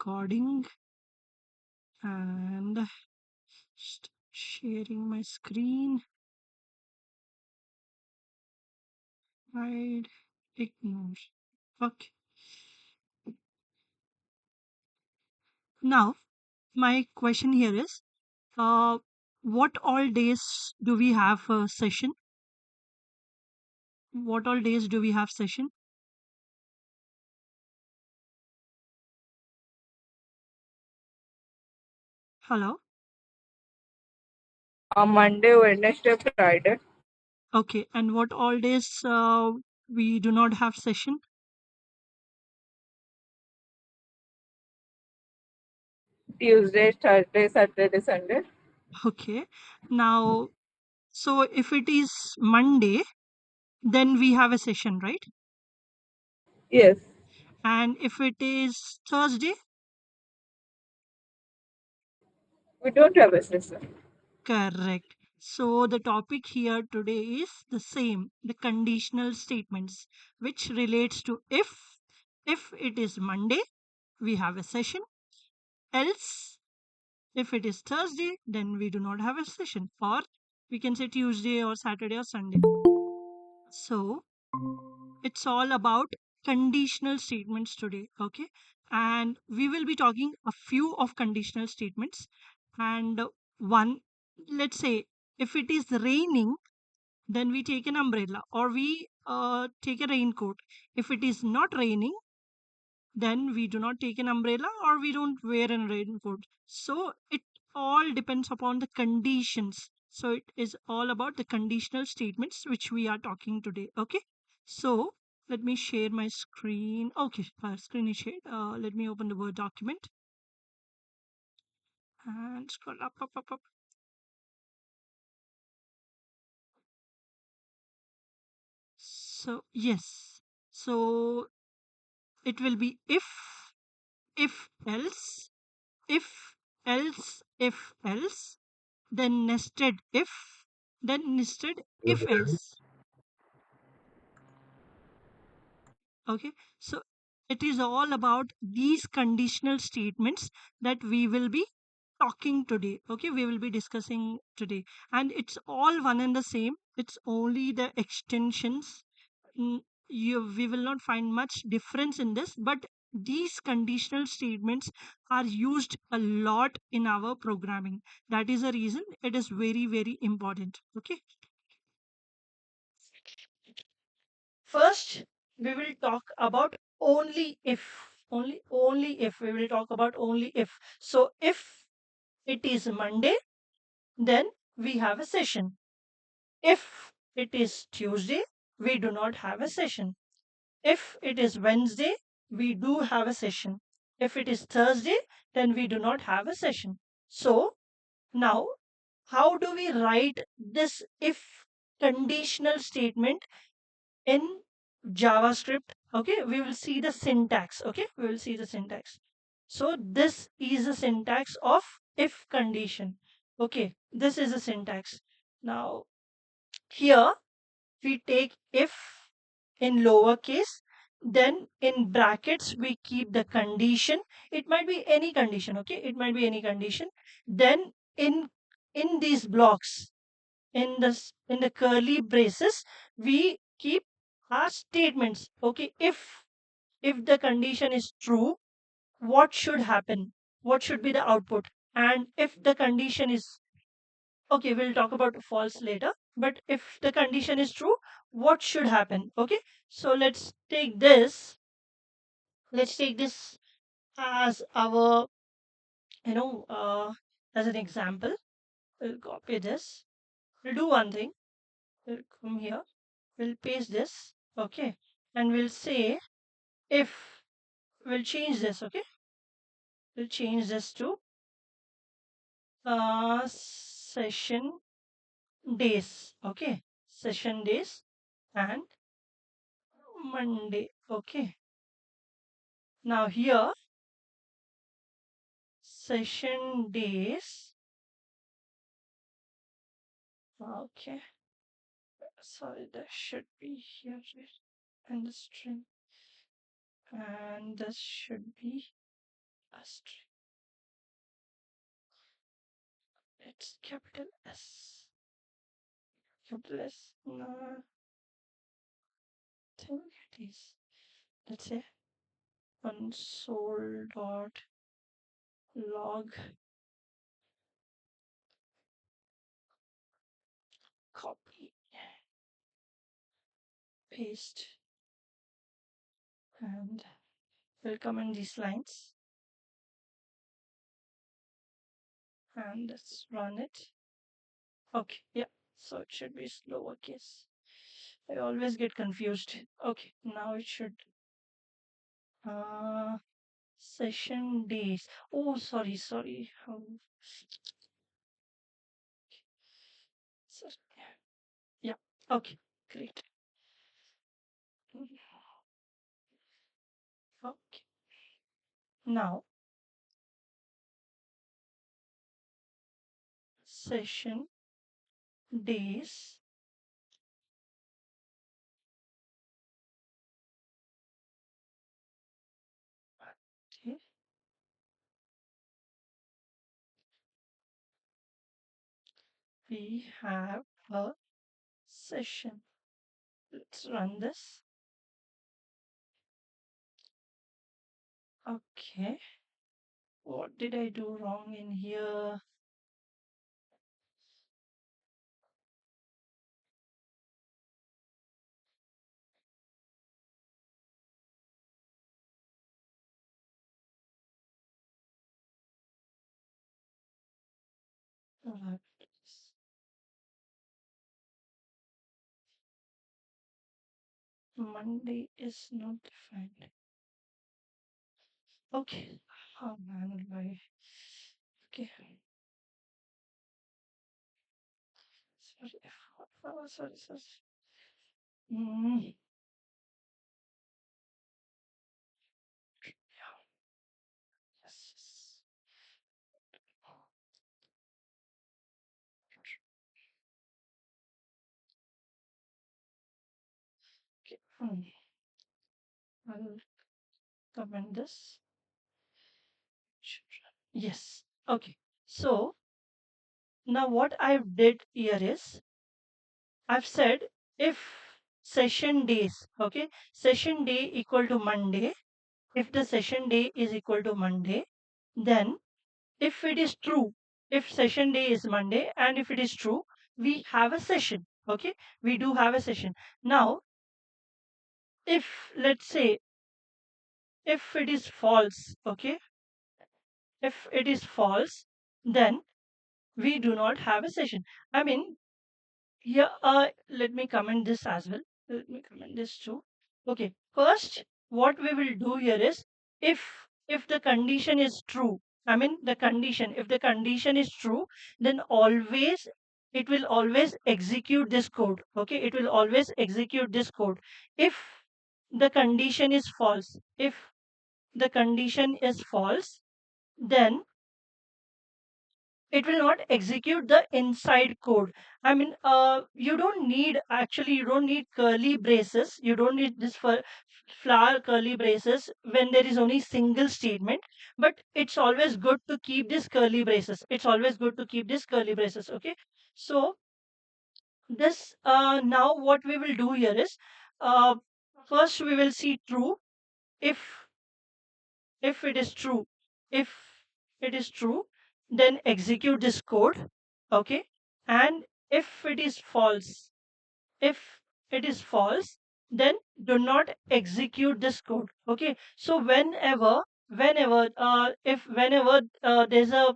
recording and sharing my screen. Hide, ignore. Okay. Now, my question here is, uh, what all days do we have a session? What all days do we have session? Hello. Monday, Wednesday, Friday, Okay. And what all days we do not have session? Tuesday, Thursday, Saturday, Sunday. Okay. Now, so if it is Monday, then we have a session, right? Yes, And if it is Thursday, we don't have a session. correct. So the topic here today is the same, the conditional statements, which relates to if it is Monday, we have a session. Else, if it is Thursday, then we do not have a session. Or we can say Tuesday or Saturday or Sunday. So it's all about conditional statements today. Okay. And we will be talking a few of conditional statements. And one, let's say if it is raining, then we take an umbrella or we take a raincoat. If it is not raining, then we do not take an umbrella or we don't wear a raincoat. So it all depends upon the conditions. So it is all about the conditional statements which we are talking today. Okay. So let me share my screen. Okay, screen is shared. Let me open the Word document and scroll up. So yes. So it will be if else, if else, then nested if, then nested if else. Okay, so it is all about these conditional statements that we will be talking today. Okay, we will be discussing today, and it's all one and the same. It's only the extensions. We will not find much difference in this, but these conditional statements are used a lot in our programming. That is the reason it is very, very important. Okay. First, we will talk about only if. Only if. We will talk about only if. So if it is Monday, then we have a session. If it is Tuesday, we do not have a session. If it is Wednesday, we do have a session. If it is Thursday, then we do not have a session. So now, how do we write this if conditional statement in JavaScript? Okay, we will see the syntax. Okay, we will see the syntax. So this is the syntax of if condition. Okay, this is the syntax. Now here we take if in lowercase, then in brackets we keep the condition. It might be any condition. Okay, it might be any condition. Then in these blocks, in the curly braces, we keep our statements. Okay, if the condition is true, what should happen, what should be the output? And if the condition is, okay, we'll talk about false later, but if the condition is true, what should happen? Okay, so let's take this as our, you know uh, as an example. We'll copy this. We'll do one thing. We'll come here, we'll paste this. Okay, and we'll say if, we'll change this. Okay, we'll change this to session days. Okay, session days and Monday. Okay, now here session days. Okay, sorry, that should be here, right? And the string, and this should be Asterisk. It's capital S. Capital S. No, I think it is. Let's say console dot log copy paste and we'll comment these lines and let's run it. Okay, yeah. So it should be lowercase. I always get confused. Okay, now it should. Uh, Session days. Oh, sorry. Sorry. Yeah. Okay. Great. Okay. Now session days. Okay. We have a session. Let's run this. Okay. What did I do wrong in here? Uh, Monday is not defined. Okay. Oh man, why? Okay. Sorry. Sorry. Mm, yeah. Yes. Okay. I'll comment this. Yes. Okay. So now what I did here is I've said if session days, okay, session day equal to Monday, if the session day is equal to Monday, then if it is true, if session day is Monday and if it is true, we have a session. Okay, we do have a session. Now, if let's say if it is false, okay, if it is false, then we do not have a session. I mean, yeah, let me comment this as well. Let me comment this too. Okay, first, what we will do here is if the condition is true, I mean the condition, if the condition is true, then always it will always execute this code. Okay, it will always execute this code. If the condition is false, if the condition is false, then it will not execute the inside code. I mean, you don't need actually you don't need curly braces. You don't need this for flower curly braces when there is only single statement. But it's always good to keep this curly braces. It's always good to keep this curly braces. Okay. So this now what we will do here is uh, first we will see true if if it is true, if it is true, then execute this code. Okay. And if it is false, if it is false, then do not execute this code. Okay. So whenever there's a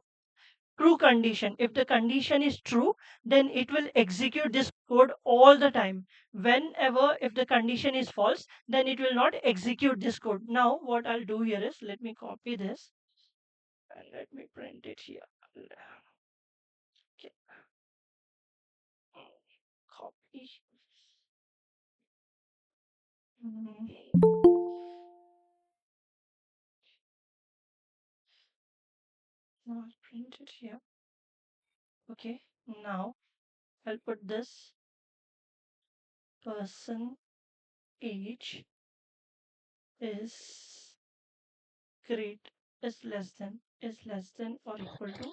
true condition, if the condition is true, then it will execute this code all the time. Whenever if the condition is false, then it will not execute this code. Now what I'll do here is let me copy this and let me print it here. Okay. Copy. Mm, Now I'll print it here. Okay. Now I'll put this person age is great. is less than or equal to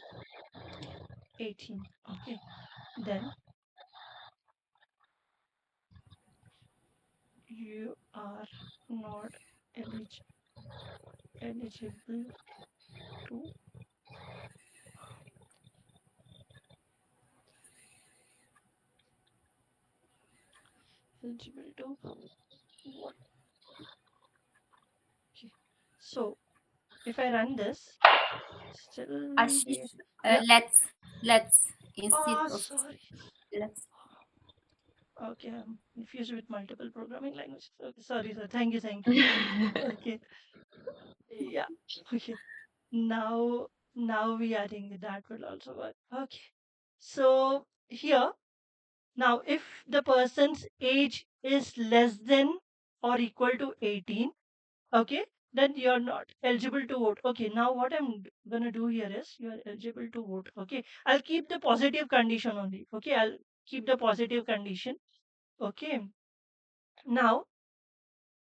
18. Okay, then you are not eligible to eligible to what? Okay, so if I run this, still Ashish, we yeah. let's instead Oh, of sorry. let's. Okay, I'm confused with multiple programming languages. Okay, sorry, sir. Thank you, thank you. Okay, yeah. Okay, now we are thinking that will also work. Okay, so here now, if the person's age is less than or equal to 18, okay, then you're not eligible to vote. Okay, now what I'm gonna do here is you are eligible to vote. Okay, I'll keep the positive condition only. Okay, I'll keep the positive condition. Okay, now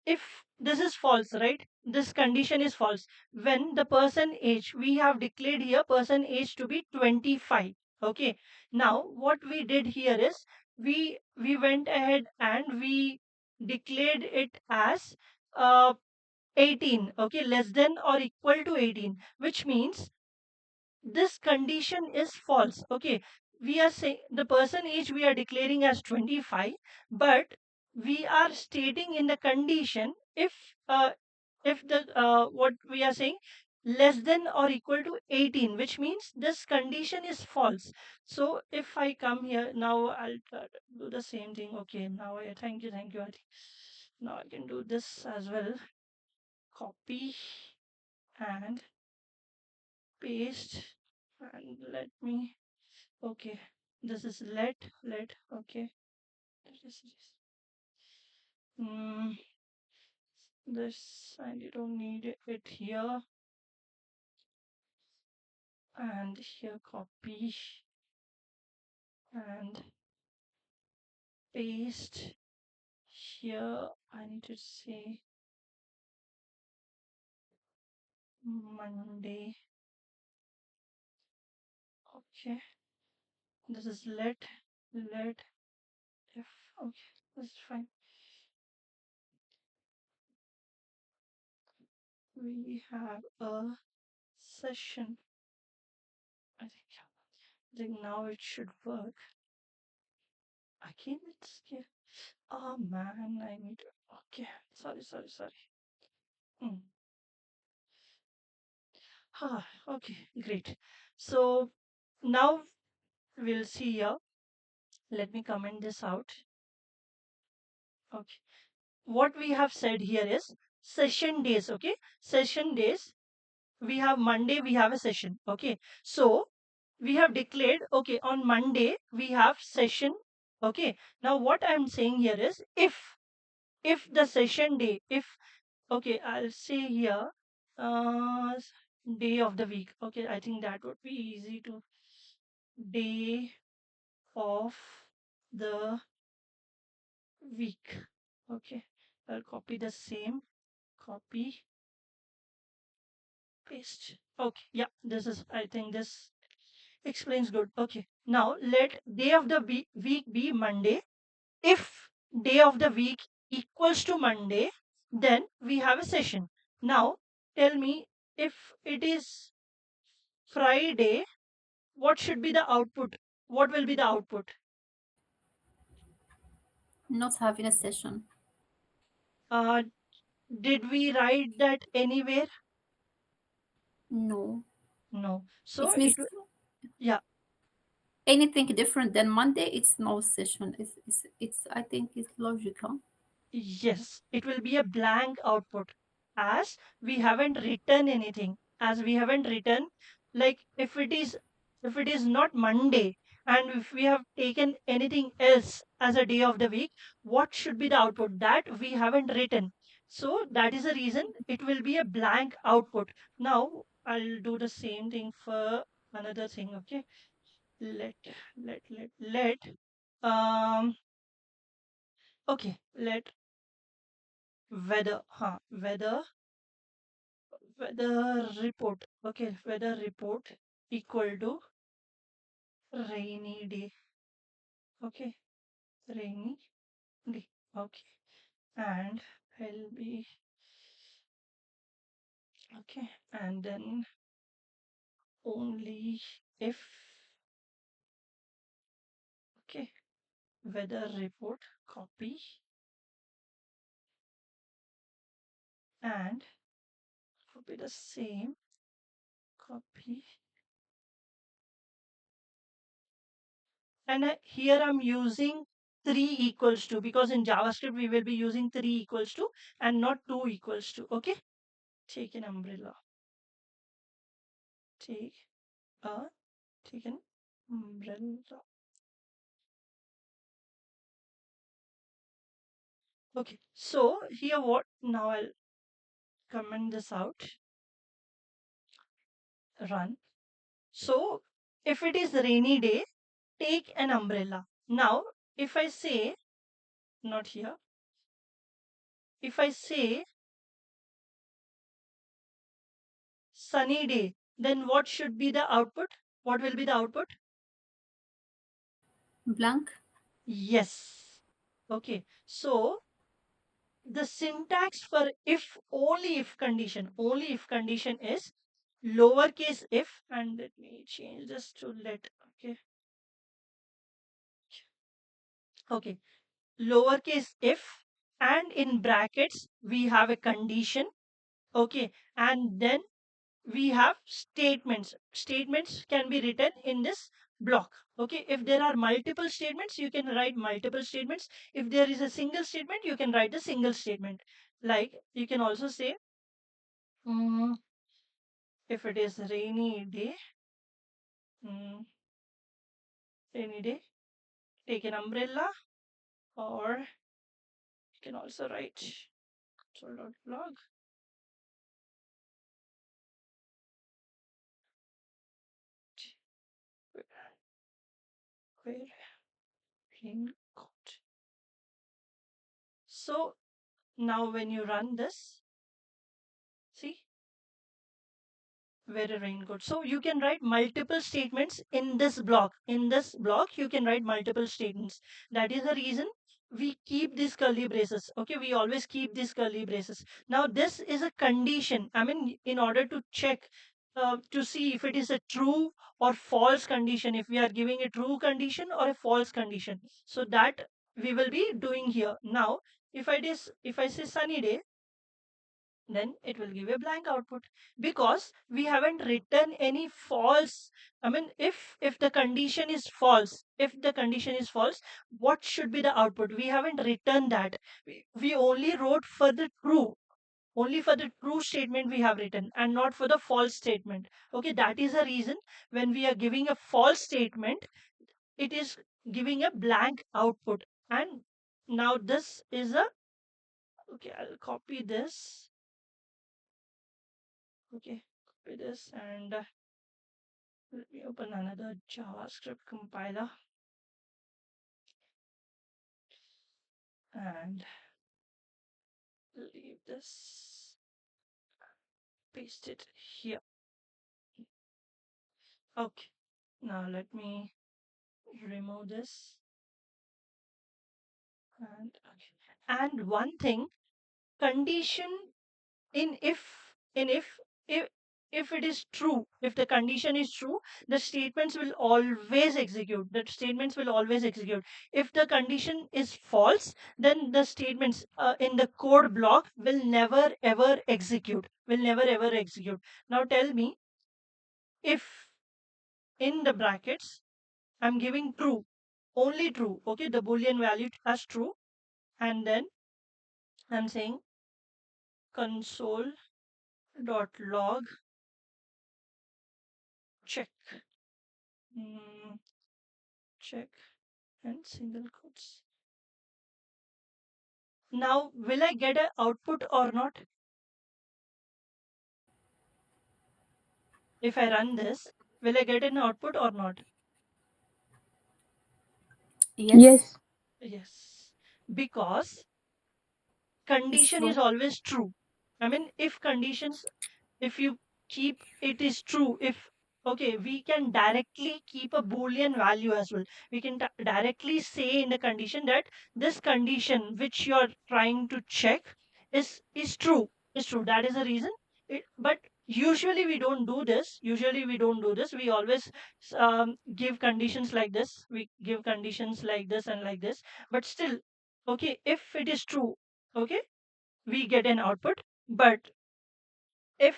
if this is false, right? This condition is false. When the person age, we have declared here person age to be 25. Okay. Now what we did here is we went ahead and we declared it as 18. Okay, less than or equal to 18, which means this condition is false. Okay, we are saying the person age we are declaring as 25, but we are stating in the condition if the what we are saying less than or equal to 18, which means this condition is false. So if I come here now, I'll do the same thing. Okay, now I thank you. I think now I can do this as well. Copy and paste, and let me. Okay, this is let. Okay, this is mm, this, and you don't need it here, and here copy and paste. Here I need to say Monday. Okay, this is let if. Okay, this is fine. We have a session. I think now it should work. Again, it's here. Oh man, I need to. Okay, sorry. Mm. Okay, great. So now we'll see here. Let me comment this out. Okay, what we have said here is session days. Okay, session days. We have Monday, we have a session. Okay, so we have declared, okay, on Monday we have session. Okay, now what I'm saying here is if the session day, if okay, I'll say here, day of the week. Okay, I think that would be easy to day of the week. Okay, I'll copy the same, copy, paste. Okay, yeah, this is, I think this explains good. Okay, now let day of the week be Monday. If day of the week equals to Monday, then we have a session. Now, tell me if it is Friday, what should be the output? What will be the output? Not having a session. Uh, did we write that anywhere? No. No. So It it means will, yeah, anything different than Monday, it's no session. It's I think it's logical. yes, it will be a blank output as we haven't written anything. As we haven't written, like if it is not Monday and if we have taken anything else as a day of the week, what should be the output? That we haven't written. So that is the reason it will be a blank output. Now I'll do the same thing for another thing. Okay. Let let okay, let weather, weather, weather report. Okay, weather report equal to rainy day. Okay, rainy day. Okay, and will be okay, and then only if okay, weather report copy and copy the same copy. And here I'm using 3 equals to, because in JavaScript we will be using 3 equals to and not 2 equals to. Okay, take an umbrella. Take a take an umbrella. Okay, so here what now I'll comment this out, run. So if it is rainy day, take an umbrella. Now if I say, not here, if I say sunny day, then what should be the output? What will be the output? Blank. Yes. Okay, so the syntax for if, only if condition is lowercase if, and let me change this to let. Okay, okay, lowercase if, and in brackets we have a condition. Okay, and then we have statements. Statements can be written in this block. Okay, if there are multiple statements, you can write multiple statements. If there is a single statement, you can write a single statement. Like you can also say, mm, if it is mm, rainy day, take an umbrella, or you can also write console.log where rain got. So now when you run this, see where a rain got. So you can write multiple statements in this block. In this block, you can write multiple statements. That is the reason we keep these curly braces. Okay, we always keep these curly braces. Now this is a condition. I mean, in order to check to see if it is a true or false condition, if we are giving a true condition or a false condition. So that we will be doing here. Now, if I say sunny day, then it will give a blank output, because we haven't written any false. I mean, if the condition is false, what should be the output? We haven't written that. We only wrote for the true. Only for the true statement we have written, and not for the false statement. Okay, that is the reason when we are giving a false statement, it is giving a blank output. And now this is a, okay, I'll copy this. Okay, copy this, and let me open another JavaScript compiler and leave this, paste it here. Okay, now let me remove this, and okay. And one thing, condition in if if it is true, if the condition is true, the statements will always execute. The statements will always execute. If the condition is false, then the statements in the code block will never ever execute. Now tell me, if in the brackets I'm giving true, only true. Okay, the boolean value as true, and then I'm saying console.log check. Mm, check and single quotes. Now, will I get an output or not? If I run this, will I get an output or not? Yes. Yes. Yes, because It's condition is true. always true. I mean, if conditions, if you keep it is true, if okay, we can directly keep a boolean value as well. We can directly say in the condition that this condition which you're trying to check is true, is true. That is the reason. But usually we don't do this. Usually we don't do this. We always give conditions like this. We give conditions like this and like this. But still, okay, if it is true, okay, we get an output. But if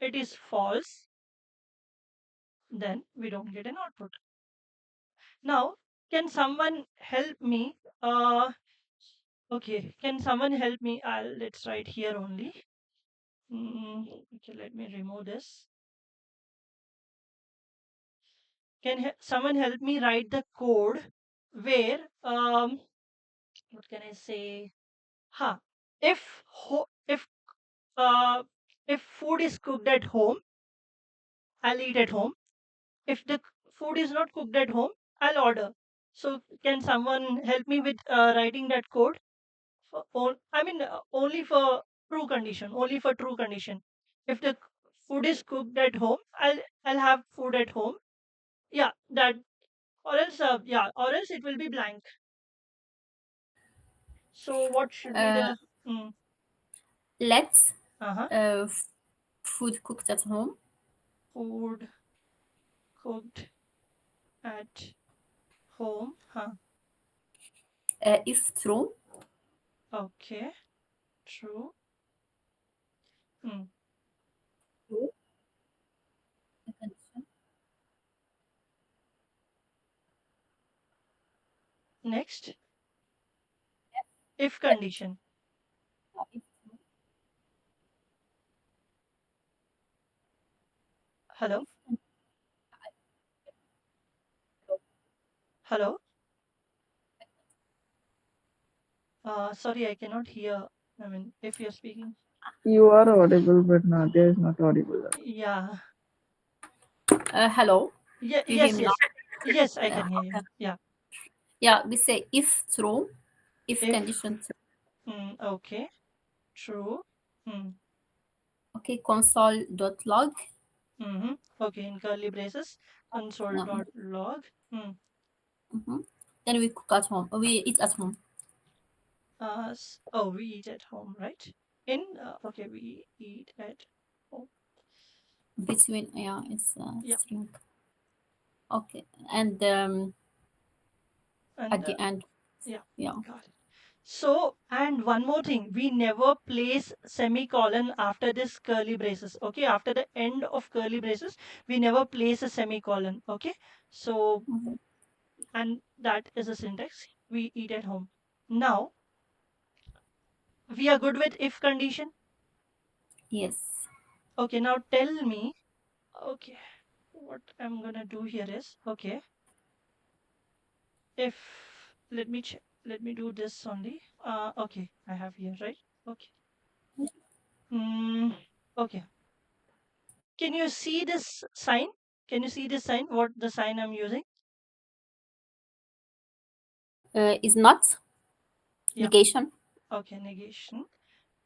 it is false, then we don't get an output. Now, can someone help me? Okay, can someone help me? Let's write here only. Okay, let me remove this. Can someone help me write the code where what can I say? Ha, if uh if food is cooked at home, I'll eat at home. If the food is not cooked at home, I'll order. So can someone help me with writing that code? I mean, only for true condition. Only for true condition. If the food is cooked at home, I'll have food at home. Yeah, that or else or else it will be blank. So what should be Uh, the mm, let's uh-huh, food cooked at home. food cooked at home? Huh. If true, Okay, true. Mm. true, the condition. Next, if condition. If Hello, if hello. Sorry, I cannot hear. I mean, if you're speaking. You are audible, but Nadia is not audible. Yeah. hello, Yeah. do you hear Yes. me now? Yes. Yes. I Yeah, can hear you. okay. Yeah. Yeah, we say if true, if If. condition true. Okay. True. Mm, Okay, console.log. mm-hmm. Okay. In curly braces. Console No. dot log. Mhm. Then we cook at home. We eat at home. Oh, we eat at home, right? Okay, we eat at home. Between, yeah, it's Yeah. string. Okay, and And at the end, yeah. yeah. Got it. So, and one more thing, we never place semicolon after this curly braces. Okay, after the end of curly braces, we never place a semicolon. Okay, so Mhm. and that is a syntax we eat at home. Now we are good with if condition. Yes. Okay, now tell me. Okay, what I'm gonna do here is okay. If let me do this only. Okay, I have here right. Okay. Okay. Can you see this sign? Can you see this sign? What the sign I'm using? Is not Yeah. negation. Okay, negation.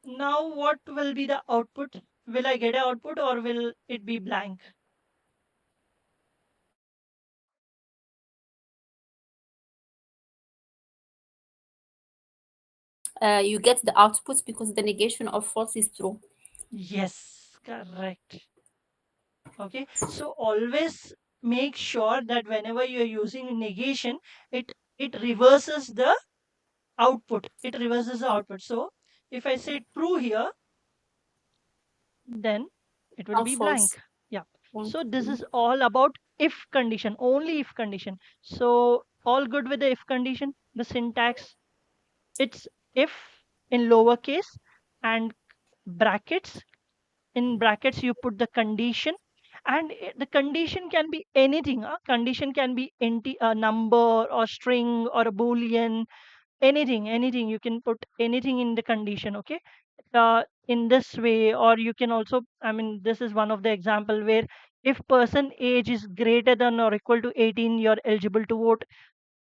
Now what will be the output? Will I get an output or will it be blank? You get the output because the negation of false is true. Yes, correct. Okay. So always make sure that whenever you're using negation, it reverses the output. It reverses the Out, output. So if I say true here, then it will now be false. blank. Yeah. Blank. So this Mhm. is all about if condition, only if condition. So all good with the if condition. The syntax, it's if in lowercase and brackets. In brackets you put the condition, and the condition can be anything. Condition can be a number or string or a boolean, anything you can put anything in the condition. Okay, in this way. Or you can also, I mean, this is one of the example where if person age is greater than or equal to 18, you're eligible to vote.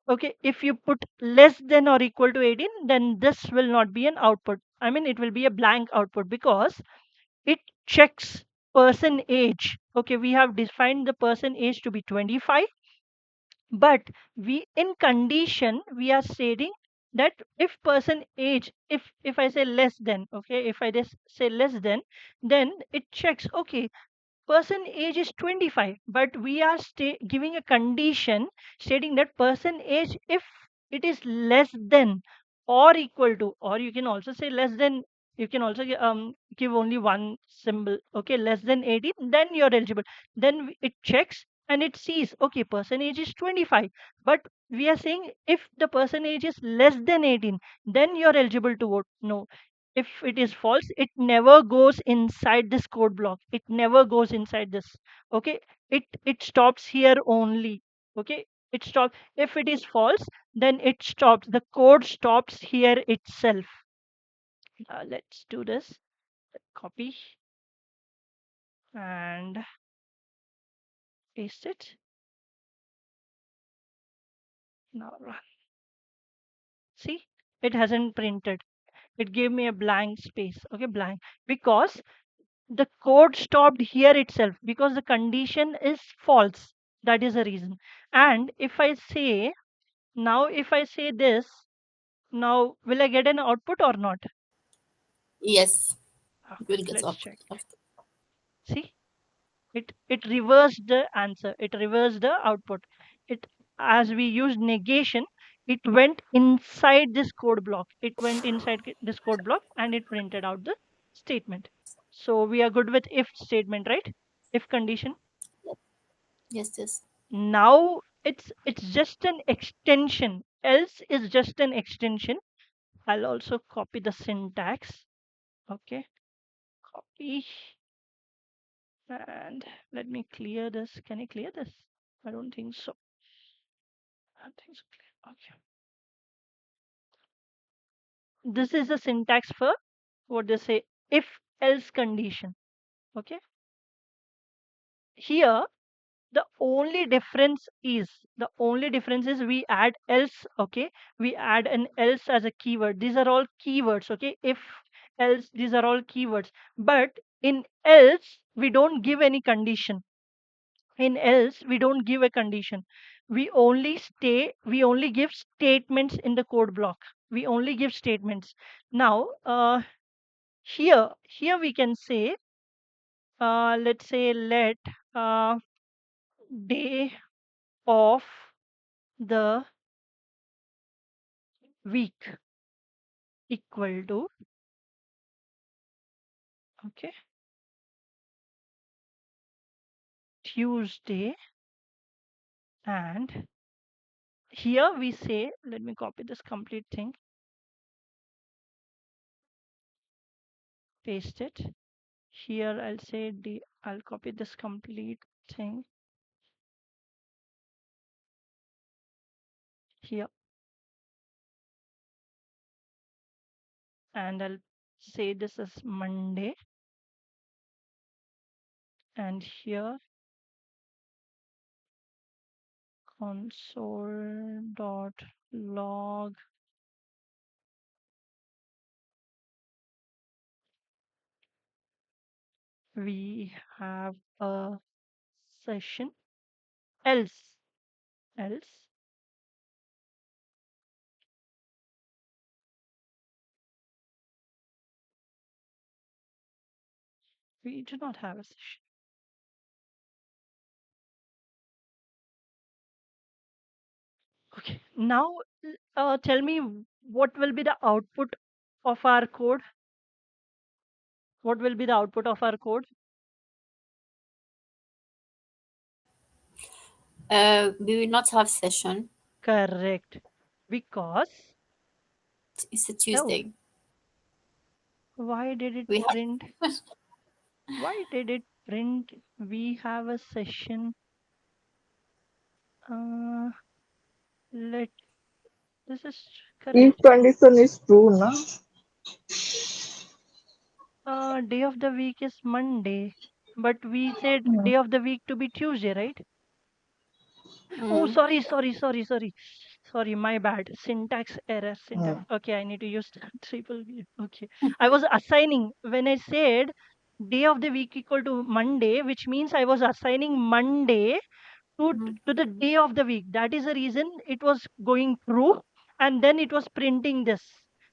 Okay, if you put less than or equal to 18, then this will not be an output. I mean, it will be a blank output because it checks person age. Okay, we have defined the person age to be 25, but we in condition we are stating that if person age, if I say less than, okay, if I just say less than, then it checks, okay, person age is 25, but we are giving a condition stating that person age, if it is less than or equal to, or you can also say less than, you can also give only one symbol, okay, less than 18, then you're eligible. Then it checks and it sees, okay, person age is 25, but we are saying if the person age is less than 18, then you're eligible to vote. No, if it is false, it never goes inside this code block, it never goes inside this. Okay, it stops here only. Okay, it stops. If it is false, then it stops, the code stops here itself. Let's do this. Copy and paste it. Now run. See, it hasn't printed, it gave me a blank space. Okay, blank, because the code stopped here itself, because the condition is false. That is the reason. And if I say, now if I say this, now will I get an output or not? Yes, you Okay, will get let's up check. after. See, it reversed the answer, it reversed the output. It, as we used negation, it went inside this code block, it went inside this code block and it printed out the statement. So we are good with if statement, right? If condition. Yes, yes. Now it's just an extension, else is just an extension. I'll also copy the syntax. Okay, copy, and let me clear this. Can I clear this? I don't think so. I don't think so. Okay, this is the syntax for what they say, if else condition. Okay, here the only difference is we add else. Okay, we add an else as a keyword. These are all keywords. Okay, if, else, these are all keywords. But in else we don't give any condition. In else we don't give a condition, we only give statements in the code block. We only give statements. Now here we can say, let's say, let uh, day of the week equal to, okay, Tuesday. And here we say, let me copy this complete thing, paste it here. I'll say I'll copy this complete thing here, and I'll say this is Monday, and here console dot log, we have a session, else we do not have a session. Okay, now tell me, what will be the output of our code? What will be the output of our code? We will not have session. Correct. Because, It's a oh, Tuesday. why did it We have print? Why did it print? We have a session. Uh, let this is If correct. condition is true, na, Day of the week is Monday, but we said hmm. day of the week to be Tuesday, right? Oh, mm, sorry, my bad. Syntax error, syntax. Okay, I need to use triple V. Okay, I was assigning when I said day of the week equal to Monday, which means I was assigning Monday to Mhm. to the day of the week. That is the reason it was going through, and then it was printing this.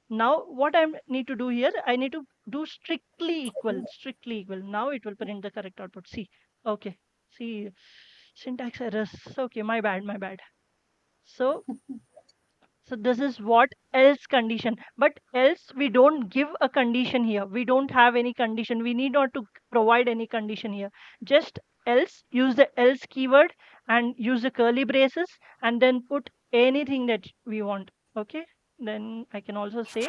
Now what I need to do here, I need to do strictly equal. Now it will print the correct output. See, okay, see, syntax errors. Okay, my bad. So so this is what else condition. But else we don't give a condition here. We don't have any condition. We need not to provide any condition here. Just else, use the else keyword and use the curly braces and then put anything that we want. Okay. Then I can also say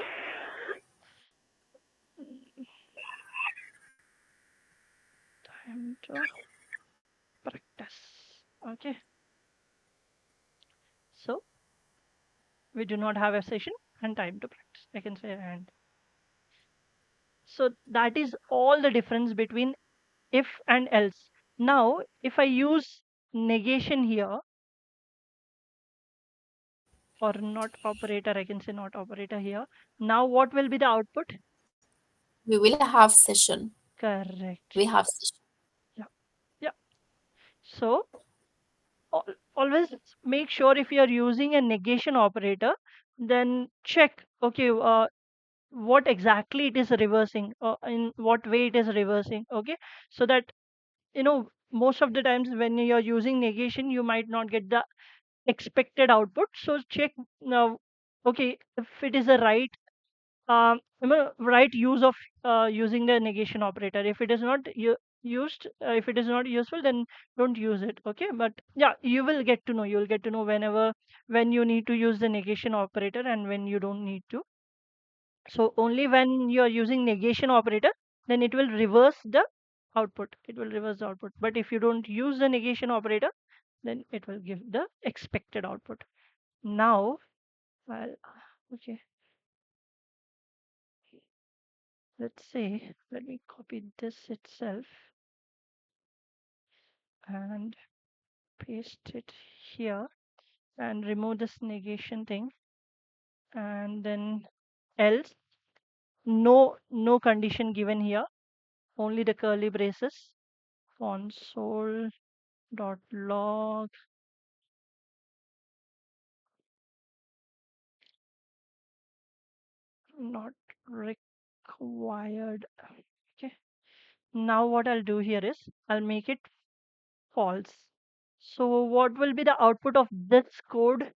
time to practice. Okay. So we do not have a session and time to practice. I can say and. So that is all the difference between if and else. Now, if I use negation here or not operator, I can say not operator here. Now, what will be the output? We will have session. Correct. We have session. Yeah. Yeah. So, always make sure if you are using a negation operator, then check, okay, what exactly it is reversing, in what way it is reversing. Okay. So that, most of the times when you're using negation, you might not get the expected output. So check now, okay, if it is a right use of using the negation operator. If it is not used, if it is not useful, then don't use it. Okay, but yeah, you will get to know when you need to use the negation operator and when you don't need to. So only when you are using negation operator, then it will reverse the output. It will reverse the output. But if you don't use the negation operator, then it will give the expected output. Now, well, okay, let's say, let me copy this itself and paste it here and remove this negation thing. And then else, no condition given here, only the curly braces. Console dot log not required. Okay. Now what I'll do here is I'll make it false. So what will be the output of this code?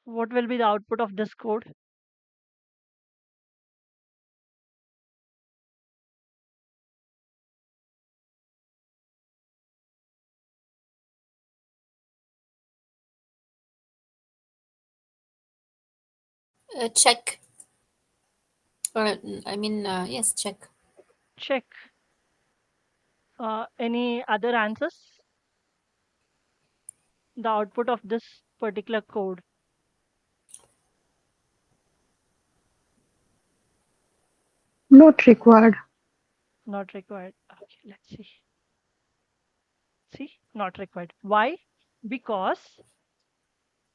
What will be the output of this code? Check. I mean, yes, check. Check. Any other answers? The output of this particular code, Not required. not required. Okay, let's see. See, not required. Why? Because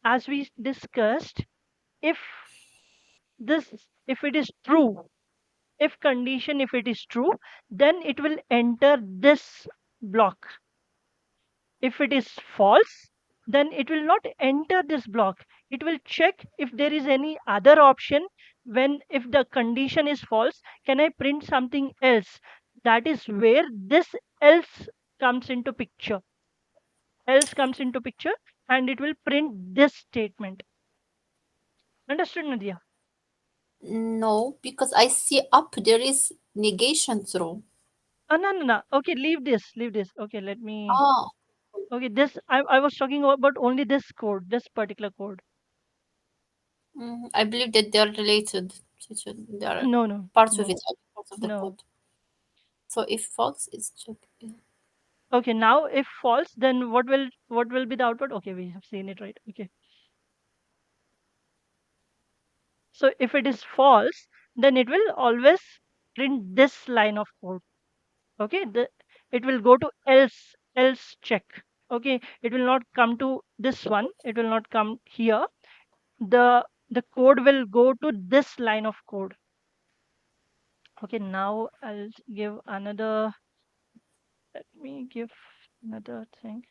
as we discussed, if if it is true, if condition, if it is true, then it will enter this block. If it is false, then it will not enter this block. It will check if there is any other option. When if the condition is false, can I print something else? That is where this else comes into picture. Else comes into picture, and it will print this statement. Understood, Nadia? No, because I see up there is negation throw. No. Okay, leave this. Okay, let me. Oh, Okay, this I was talking about only this code, this particular code. I believe that they are related. They are No, no, parts of no, it, parts of the no. code. So if false is check. Okay, now if false, then what will be the output? Okay, we have seen it, right? Okay. So if it is false, then it will always print this line of code. Okay, it will go to else check. Okay, it will not come to this one. It will not come here. the code will go to this line of code. Okay, now I'll give another, let me give another thing.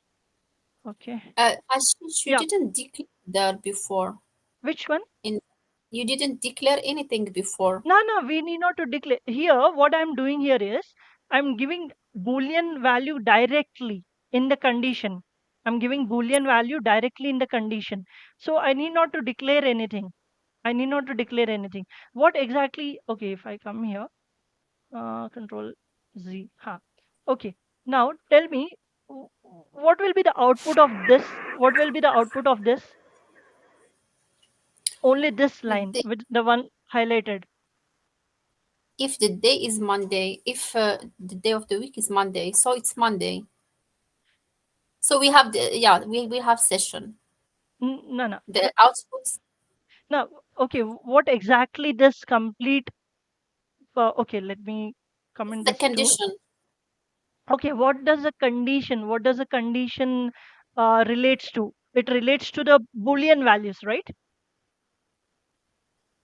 Okay. Ashish, you Yeah. didn't declare that before. Which one? In You didn't declare anything before. No, no, we need not to declare. Here, what I'm doing here is I'm giving Boolean value directly in the condition. I'm giving Boolean value directly in the condition. So I need not to declare anything. I need not to declare anything. What exactly? Okay, if I come here, Control Z. Ha. Okay. Now tell me, what will be the output of this? What will be the output of this? Only this line The- with the one highlighted. if the day is Monday, if the day of the week is Monday, so it's Monday. So we have the yeah we have session. No, no. The outputs Now, okay, what exactly this complete? Okay, let me is comment the this too. condition. Okay, what does a condition? What does a condition relates to? It relates to the Boolean values, right?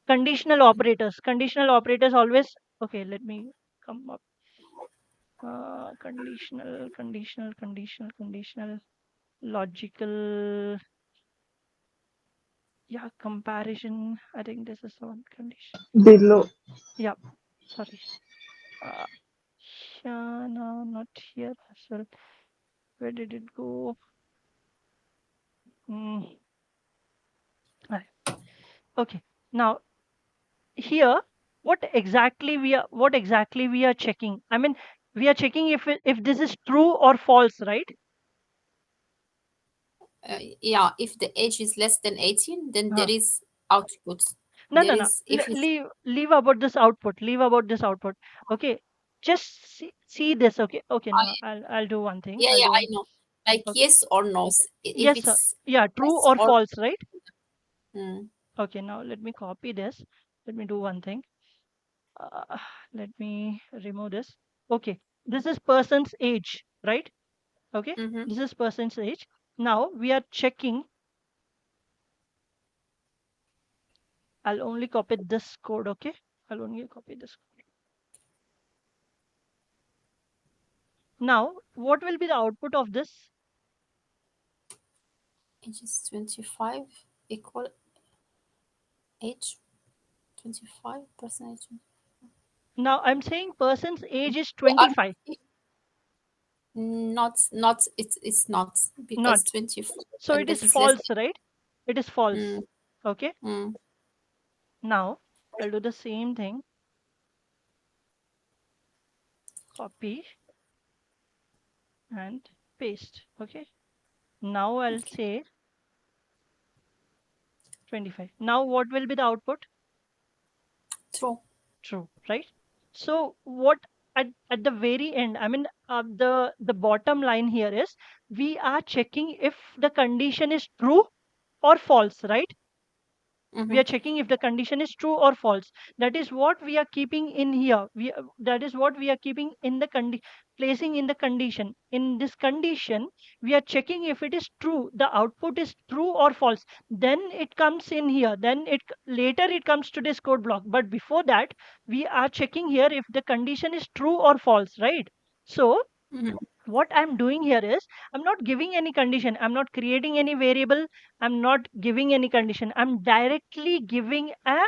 Conditional operators. Conditional operators always. Okay, let me come up. Conditional, logical. Yeah, comparison. I think this is the one condition. Below. Yeah, sorry. Uh, yeah, no, not here as well. Where did it go? Mm, alright. Okay. Now here, what exactly we are checking? I mean, we are checking if this is true or false, right? Yeah, if the age is less than 18, then there Huh. is outputs. No, There no, no. is if it's Leave about this output. Leave about this output. Okay. Just see this. Okay. Okay. Now I'll do one thing. yeah, I'll yeah, do I one. know. Like Okay. yes or no. If Yes, sir. it's Yeah. True yes or or false, right? mm, Okay. Now let me copy this. Let me do one thing. Uh, let me remove this. Okay. This is person's age, right? Okay. mm-hmm. This is person's age. Now we are checking. I'll only copy this code. Okay. I'll only copy this code. Now, what will be the output of this? Age is 25 equal age 25 percentage. Now, I'm saying person's age is Um, 25. not it's not because Not. 20 So it that is is less false, right? It is false. mm, Okay. mm, Now, I'll do the same thing. Copy and paste. Okay. Now I'll say 25. Now, what will be the output? true. True, right? So what at the very end, I mean, the bottom line here is we are checking if the condition is true or false, right? We Mm-hmm. are checking if the condition is true or false. That is what we are keeping in here. That is what we are keeping in the placing in the condition. In this condition, we are checking if it is true, the output is true or false. Then it comes in here. Then later it comes to this code block. But before that, we are checking here if the condition is true or false, right? So Mm-hmm. what I'm doing here is I'm not giving any condition, I'm not creating any variable, I'm not giving any condition, I'm directly giving a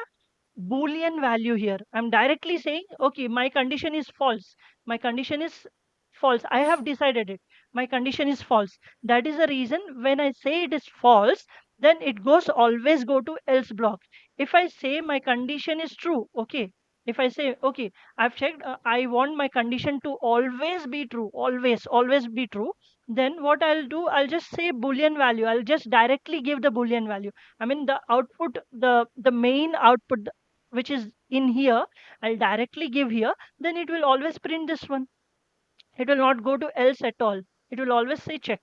Boolean value here. I'm directly saying, okay, my condition is false. My condition is false. I have decided it. My condition is false. That is the reason when I say it is false, then it goes always go to else block. If I say my condition is true, okay. If I say, okay, I've checked, I want my condition to always be true, always be true. Then what I'll do, I'll just say Boolean value. I'll just directly give the Boolean value. I mean, the output, the main output, which is in here, I'll directly give here, then it will always print this one. It will not go to else at all. It will always say check.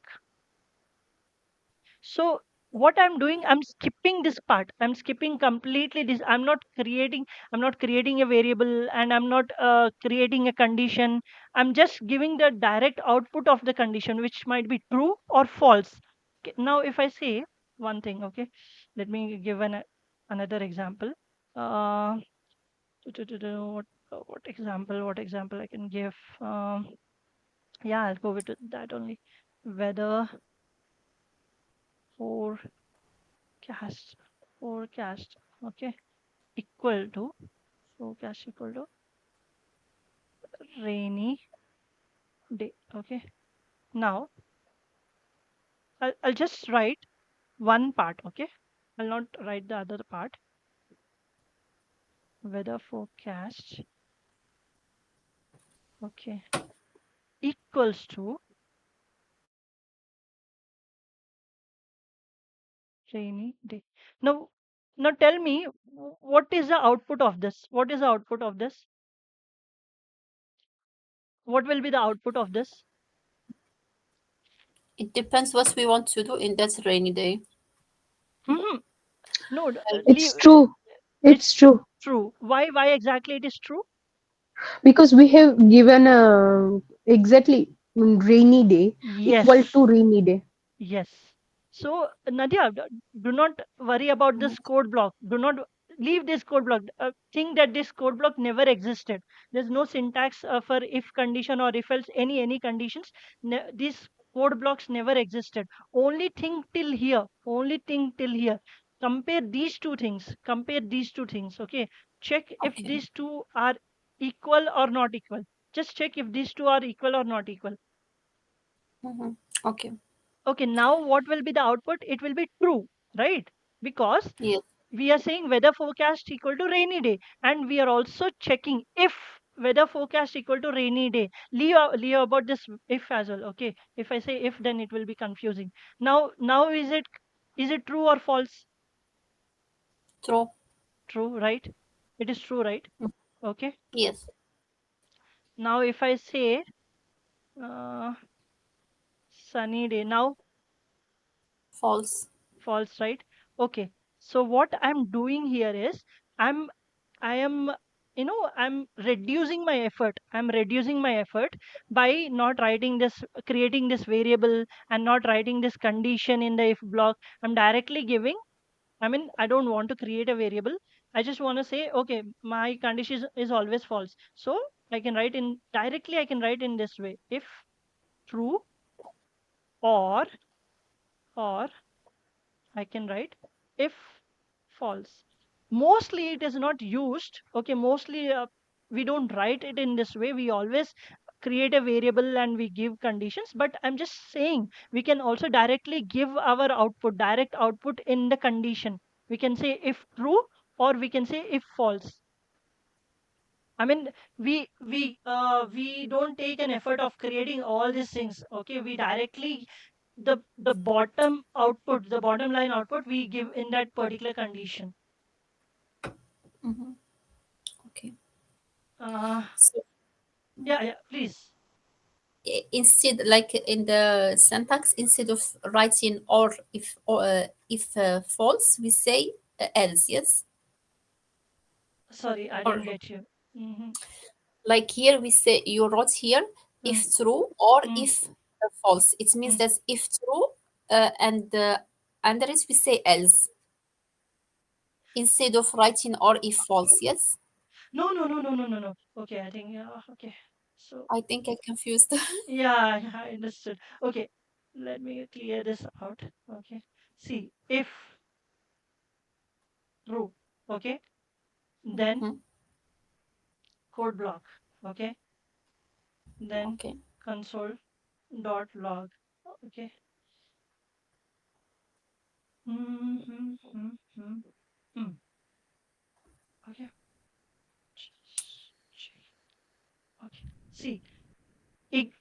So what I'm doing, I'm skipping this part. I'm skipping completely this. I'm not creating a variable, and I'm not creating a condition. I'm just giving the direct output of the condition, which might be true or false. Okay, now if I say one thing, okay, Let me give another example. Uh, what what example I can give? Yeah, I'll go with that only. Weather forecast forecast. Okay, equal to forecast equal to rainy day. Okay, now I'll just write one part. Okay, I'll not write the other part. Weather forecast. Okay, equals to rainy day. Now, now tell me, what is the output of this? What is the output of this? What will be the output of this? It depends what we want to do in that rainy day. Hmm. No, leave. It's true. It's It's true. true. Why? Why exactly it is true? Because we have given exactly rainy day equal Yes. to rainy day. Yes. So, Nadia, do not worry about Mhm. this code block. Do not leave this code block. Think that this code block never existed. There's no syntax for if condition or if else any conditions. These code blocks never existed. Only think till here. Only think till here. Compare these two things. Compare these two things. Okay. Check if Okay. these two are equal or not equal. Just check if these two are equal or not equal. Hmm. Okay. Okay, now what will be the output? It will be true, right? Because Yes. we are saying weather forecast equal to rainy day, and we are also checking if weather forecast equal to rainy day. Leave about this if as well. Okay, if I say if, then it will be confusing. Now is it true or false? True. True, right? It is true, right? Mm. Okay. Yes. Now if I say uh, sunny day, now False. false, right? Okay, so what I'm doing here is i'm I'm reducing my effort by not writing this, creating this variable, and not writing this condition in the if block. I'm directly giving, I don't want to create a variable. I just want to say, okay, my condition is always false. So I can write in this way: if true, or or I can write if false. Mostly it is not used. Okay, mostly we don't write it in this way. We always create a variable and we give conditions. But I'm just saying we can also directly give our output, direct output in the condition. We can say if true, or we can say if false. I mean, we don't take an effort of creating all these things. Okay, we directly the bottom output, the bottom line output, we give in that particular condition. Hmm. Okay. Uh, So yeah, yeah, please. instead, like in the syntax, instead of writing if false, we say else. Yes. Sorry, I Or didn't get you. Mm-hmm. like here we say you wrote here Mm, if true or mm, if false. It means mm. that if true and under it we say else instead of writing or if false. Yes. No, no, no, no, no, no, no. Okay, I think, yeah, okay. So I think I confused. yeah, I understood. Okay, let me clear this out. Okay, see, if true, okay, then Mhm. code block. Okay, then Okay. console dot log. Okay. Mm-hmm, mm-hmm, mm. Okay. Okay. See, ig-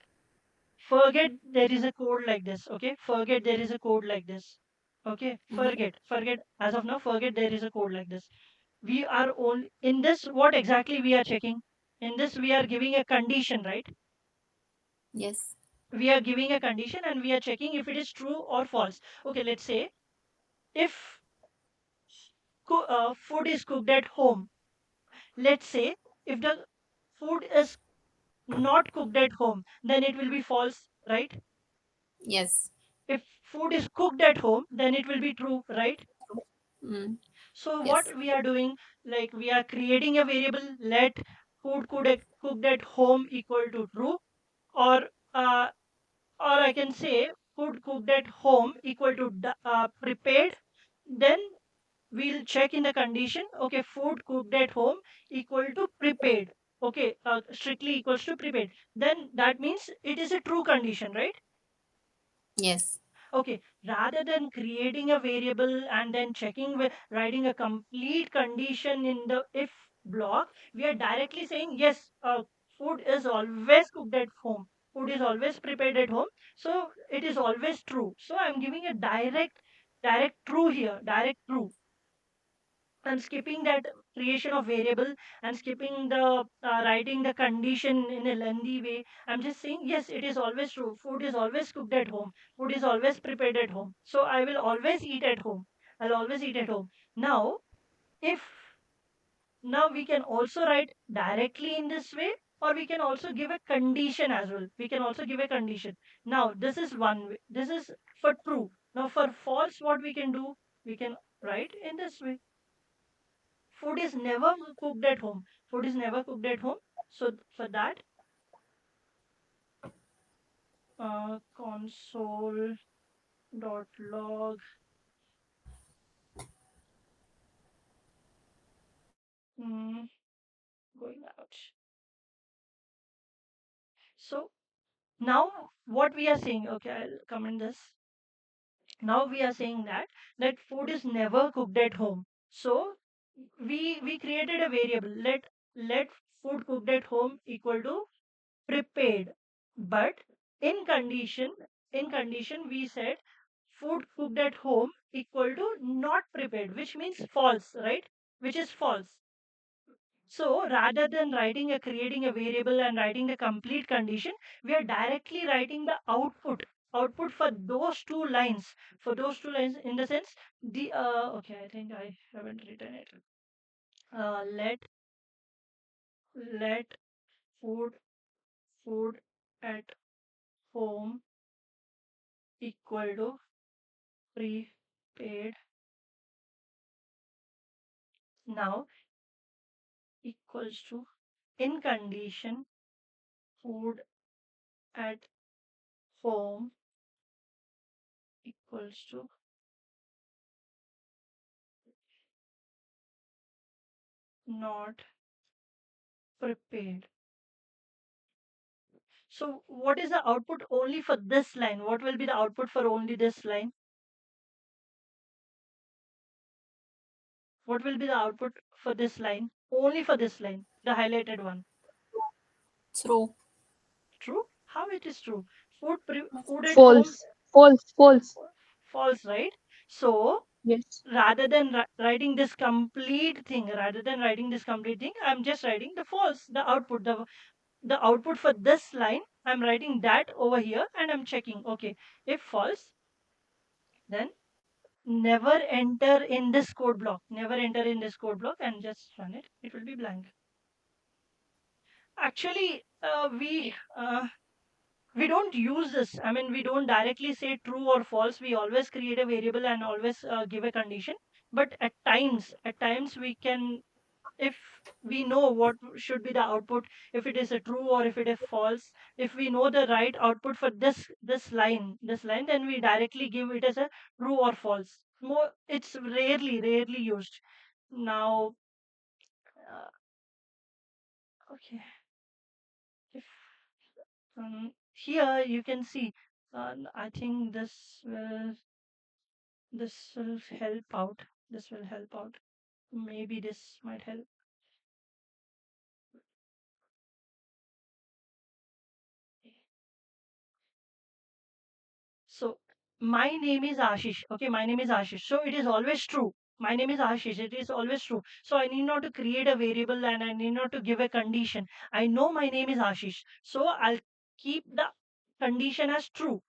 forget there is a code like this. Okay. Forget there is a code like this. Okay. Mhm. Forget. As of now, forget there is a code like this. We are only in this. What exactly we are checking? In this, we are giving a condition, right? Yes. We are giving a condition and we are checking if it is true or false. Okay. Let's say if food is cooked at home. Let's say if the food is not cooked at home, then it will be false, right? Yes. If food is cooked at home, then it will be true, right? Mm. So what Yes. we are doing, like we are creating a variable, let food cooked at home equal to true, or uh, or I can say food cooked at home equal to prepared. Then we'll check in the condition. Okay, food cooked at home equal to prepared. Okay, strictly equals to prepared. Then that means it is a true condition, right? Yes. Okay, rather than creating a variable and then checking with writing a complete condition in the if block, we are directly saying yes, food is always cooked at home. Food is always prepared at home. So it is always true. So I'm giving a direct true here, direct true. I'm skipping that creation of variable and skipping the writing the condition in a lengthy way. I'm just saying yes, it is always true. Food is always cooked at home. Food is always prepared at home. So I will always eat at home. I'll always eat at home. Now, if now we can also write directly in this way, or we can also give a condition as well. We can also give a condition. Now, this is one way. This is for true. Now, for false, what we can do? We can write in this way. Food is never cooked at home. Food is never cooked at home. So for that, console dot log, mm, going out. So now what we are saying, okay, I'll comment this. Now we are saying that food is never cooked at home. So we created a variable. Let food cooked at home equal to prepared, but in condition in condition we said food cooked at home equal to not prepared, which means false, right? Which is false. So rather than writing a creating a variable and writing the complete condition, we are directly writing the output for those two lines, in the sense the okay, I think I haven't written it. Let food food at home equal to prepaid. Now equals to in condition food at home equals to not prepared. So what is the output only for this line? What will be the output for only this line? What will be the output for this line? Only for this line, the highlighted one. True. True? How it is true? Food at home False, false, false. false, right? So Yes. rather than writing this complete thing, I'm just writing the false, the output, the output for this line. I'm writing that over here and I'm checking. Okay, if false, then never enter in this code block. Never enter in this code block and just run it. It will be blank. Actually, we don't use this. I mean, we don't directly say true or false. We always create a variable and always give a condition. But at times we can, if we know what should be the output, if it is a true or if it is false, if we know the right output for this line, then we directly give it as a true or false. More, it's rarely used. Now, okay, if here you can see, I think this will help out. This will help out. Maybe this might help. So my name is Ashish. Okay, my name is Ashish. So it is always true. My name is Ashish. It is always true. So I need not to create a variable and I need not to give a condition. I know my name is Ashish. So I'll keep the condition as true.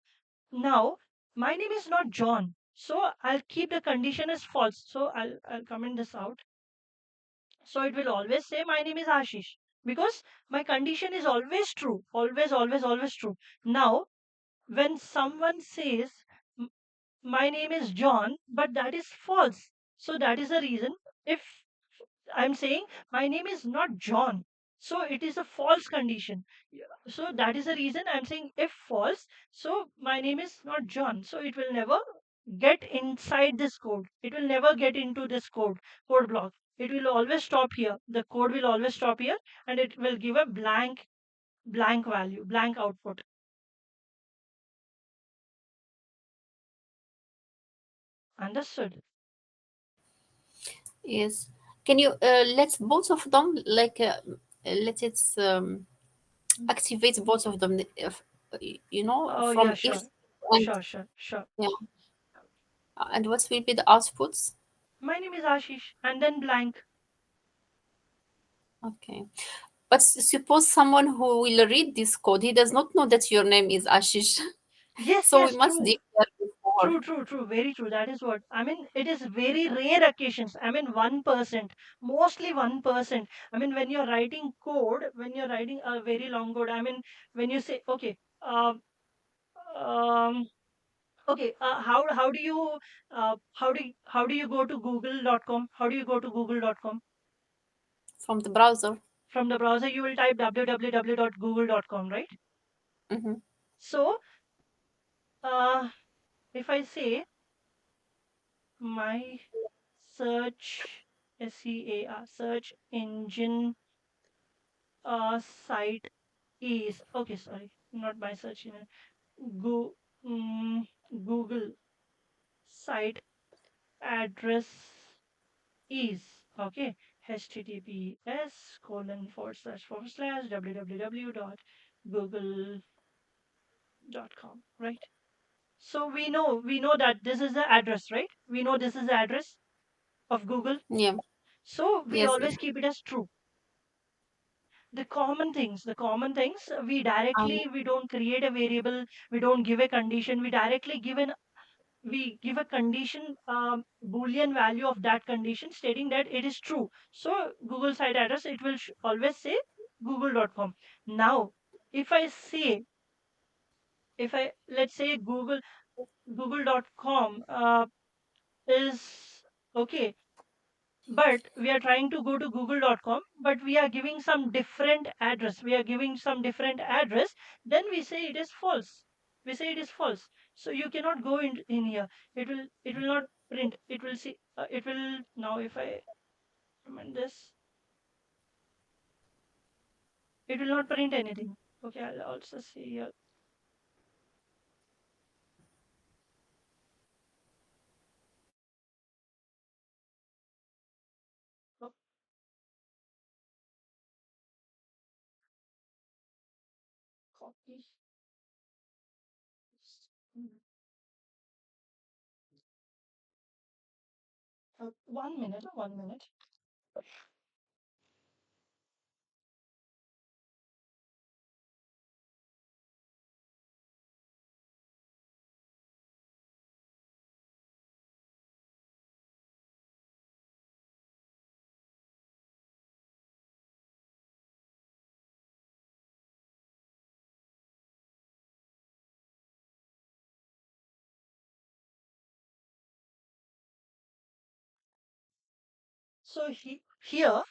Now my name is not John. So I'll keep the condition as false. So I'll comment this out. So it will always say my name is Ashish because my condition is always true. Always true. Now when someone says my name is John, but that is false. So that is the reason. If I'm saying my name is not John, so it is a false condition. So that is the reason I'm saying if false, so my name is not John, so it will never get inside this code. It will never get into this code block. It will always stop here. The code will always stop here, and it will give a blank value, blank output. Understood? Yes. Can you let's both of them like let it activate both of them if, you know, Oh yeah, from if sure, and sure. yeah, and what will be the outputs? My name is Ashish, and then blank. Okay. But suppose someone who will read this code, he does not know that your name is Ashish. Yes, So we yes, must true. declare before True. Very true. That is what I mean. It is very rare occasions. I mean, 1%, mostly 1%. I mean, when you're writing code, when you're writing a very long code, I mean, when you say, okay, um, okay, how do you go to google.com? How do you go to google.com? from the browser. From the browser, you will type www.google.com, right? Hmm. So, uh, if I say my search search engine site is okay, sorry, not my search engine, go google site address is okay, https:// www.google.com, right? So we know that this is the address, right? We know this is the address of Google, Yeah. so we Yes. always keep it as true. The common things we Um, directly, we don't create a variable, we don't give a condition, we directly we give a condition, boolean value of that condition stating that it is true. So Google site address, it will always say google.com. Now if I say, if I let's say google.com is okay, but we are trying to go to google.com, but we are giving some different address, then we say it is false. So you cannot go in here. It will not print. It will see, it will now, if I comment this, it will not print anything. Okay, I'll also see here. Oh, copy. Hmm. 1 minute, 1 minute. So here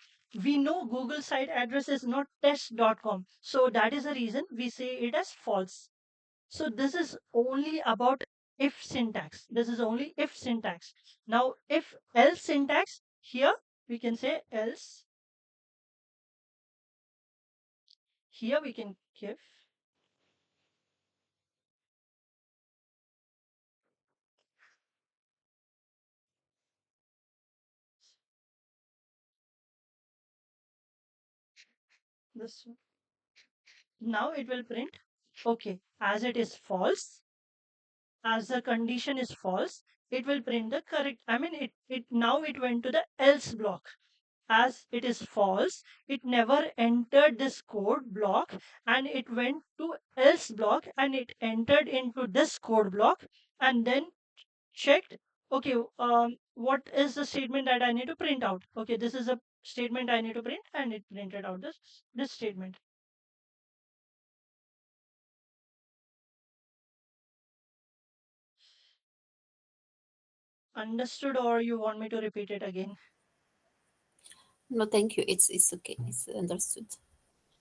we know Google site address is not test.com. So that is the reason we say it as false. So this is only about if syntax. This is only if syntax. Now if else syntax, here we can say else. Here we can give this. Now it will print, okay, as it is false, as the condition is false, it will print the correct. I mean, it now it went to the else block. As it is false, it never entered this code block, and it went to else block, and it entered into this code block, and then checked, okay, what is the statement that I need to print out? Okay, this is a statement I need to print, and it printed out this statement. understood, or you want me to repeat it again? No, thank you. It's okay. It's understood.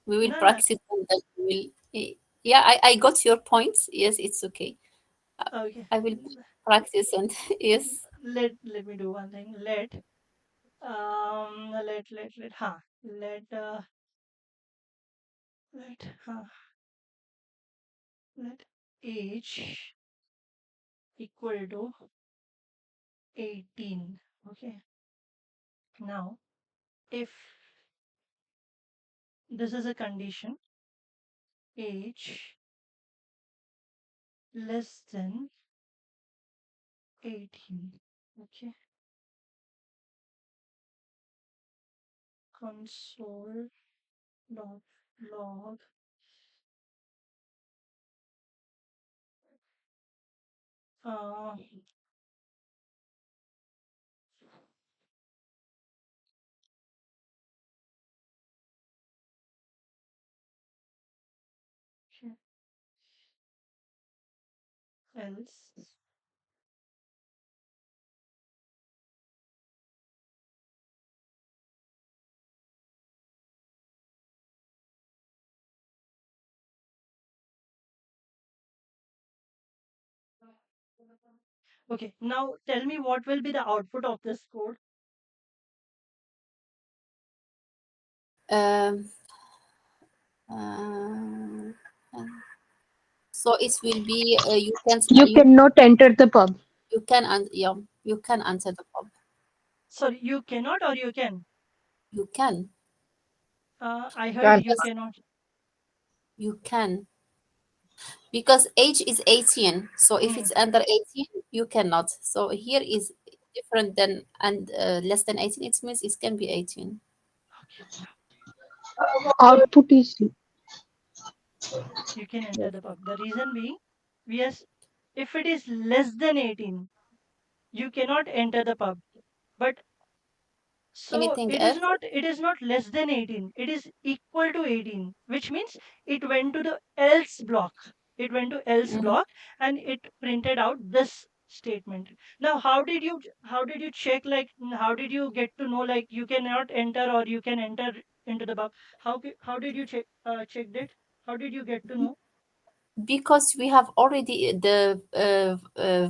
We will No, no. practice and then we will. Yeah, I got your points. Yes, it's okay. Uh, Okay. I will practice and yes. Let me do one thing. Let let let age equal to 18. Okay. Now, if this is a condition, age less than 18. Okay. Console dot log uh, else. Okay, now tell me what will be the output of this code. Um, uh, so it will be You cannot enter the pub. you can yeah, you can answer the pub. Sorry, you cannot or you can? You can I heard Well, you because cannot. you can because age is 18. So if Hmm. it's under 18, you cannot. So here is different than and less than 18. It means it can be 18. Okay, yeah, output is you can enter Yes. the pub. The reason being, yes, if it is less than 18, you cannot enter the pub. But so Anything else? it is not less than 18. It is equal to 18, which means it went to the else block. It went to else Mhm. block and it printed out this statement. Now, how did you check, like how did you get to know like you cannot enter or you can enter into the bug? How did you checked it? How did you get to know? Because we have already the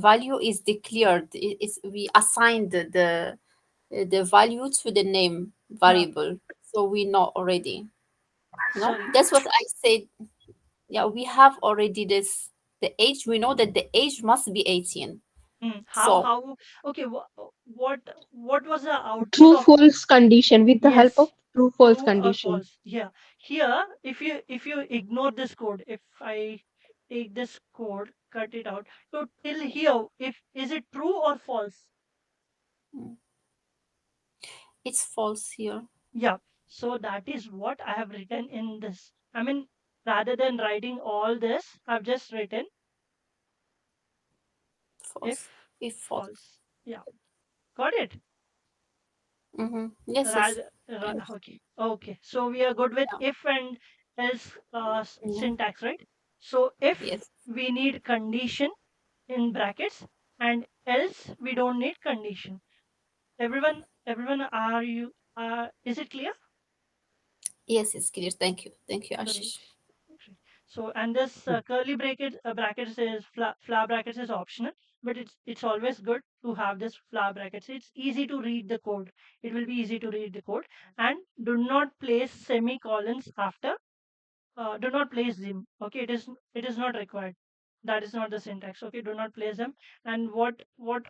value is declared. Is we assigned the value to the name Huh, variable, so we know already. sorry. That's what I said. Yeah, we have already this the age. We know that the age must be 18. So How okay, what was the output true of false condition with the help of yes, true false true or condition. false? Yeah. Here, if you ignore this code, if I take this code, cut it out. So till here, if is it true or false? mm, it's false here. Yeah. So that is what I have written in this. I mean, rather than writing all this, I've just written False. if If false. false. Yeah. Got it? Yes, yes. Okay. Okay. So we are good with Yeah. if and else Mhm. syntax, right? So if Yes. we need condition in brackets and else we don't need condition. Everyone, are you? Is it clear? Yes, it's clear. Thank you. Thank you, Great. Ashish. Great. So, and this curly brackets is flower brackets is optional, but it's always good to have this flower brackets. It's easy to read the code. It will be easy to read the code, and do not place semicolons after. Do not place them. Okay, it is not required. That is not the syntax. Okay, do not place them. And what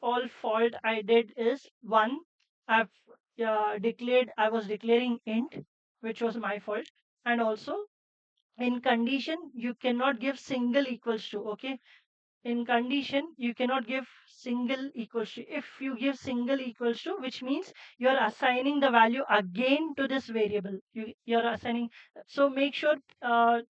all fault I did is one, I've declared I was declaring int, which was my fault, and also in condition you cannot give single equals to. Okay, in condition you cannot give single equals to. If you give single equals to, which means you are assigning the value again to this variable. You're assigning. So make sure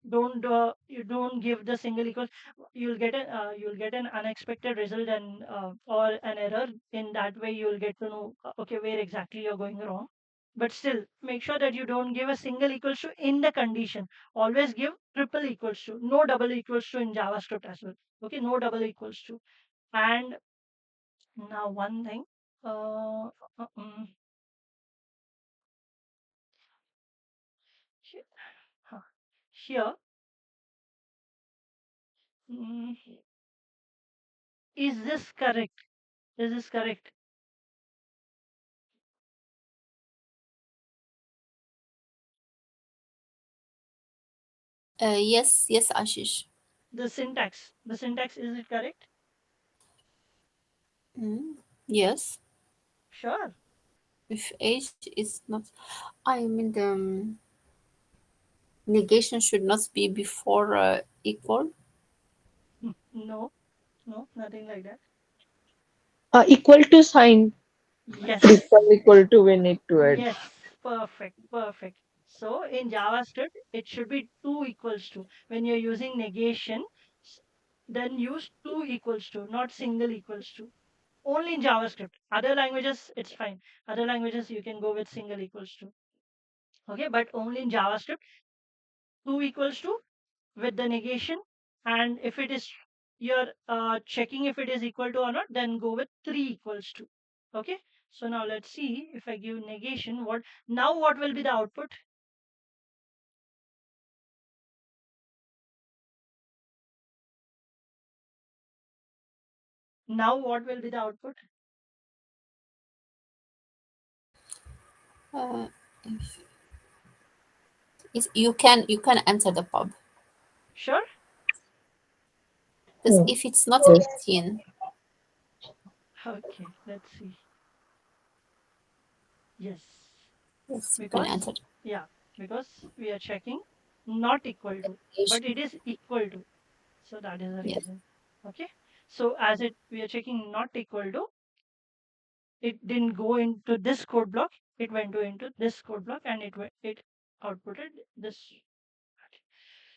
don't you don't give the single equals. You'll get an unexpected result and or an error. In that way you'll get to know okay, where exactly you're going wrong. But still make sure that you don't give a single equals to in the condition. Always give triple equals to, no double equals to in JavaScript as well. Okay, no double equals to. And Now one thing. Uh, uh, um, he- huh, Here, mm, is this correct? Is this correct? Yes, yes, Ashish. The syntax, is it correct? Mm, yes. Sure. If age is not, I mean, the negation should not be before equal. No, no, nothing like that. Equal to sign. Yes. Equal to, we need to add. Yes, perfect, perfect. So in JavaScript, it should be 2 equals to. When you're using negation, s- then use 2 equals to, not single equals to. Only in JavaScript. Other languages, it's fine. Other languages, you can go with single equals to. Okay, but only in JavaScript, 2 equals to with the negation. And if it is, you're checking if it is equal to or not, then go with 3 equals to. Okay, so now let's see if I give negation, what will be the output? Now what will be the output? Uh, you can enter the pub Sure. because Hmm. if it's not Yes. 18, Okay, let's see. Yes, yes, you can because enter yeah, because we are checking not equal to, but negation. it is equal to. So that is the Yes, reason. Okay. So as it we are checking not equal to, it didn't go into this code block. It went into this code block and it outputted this.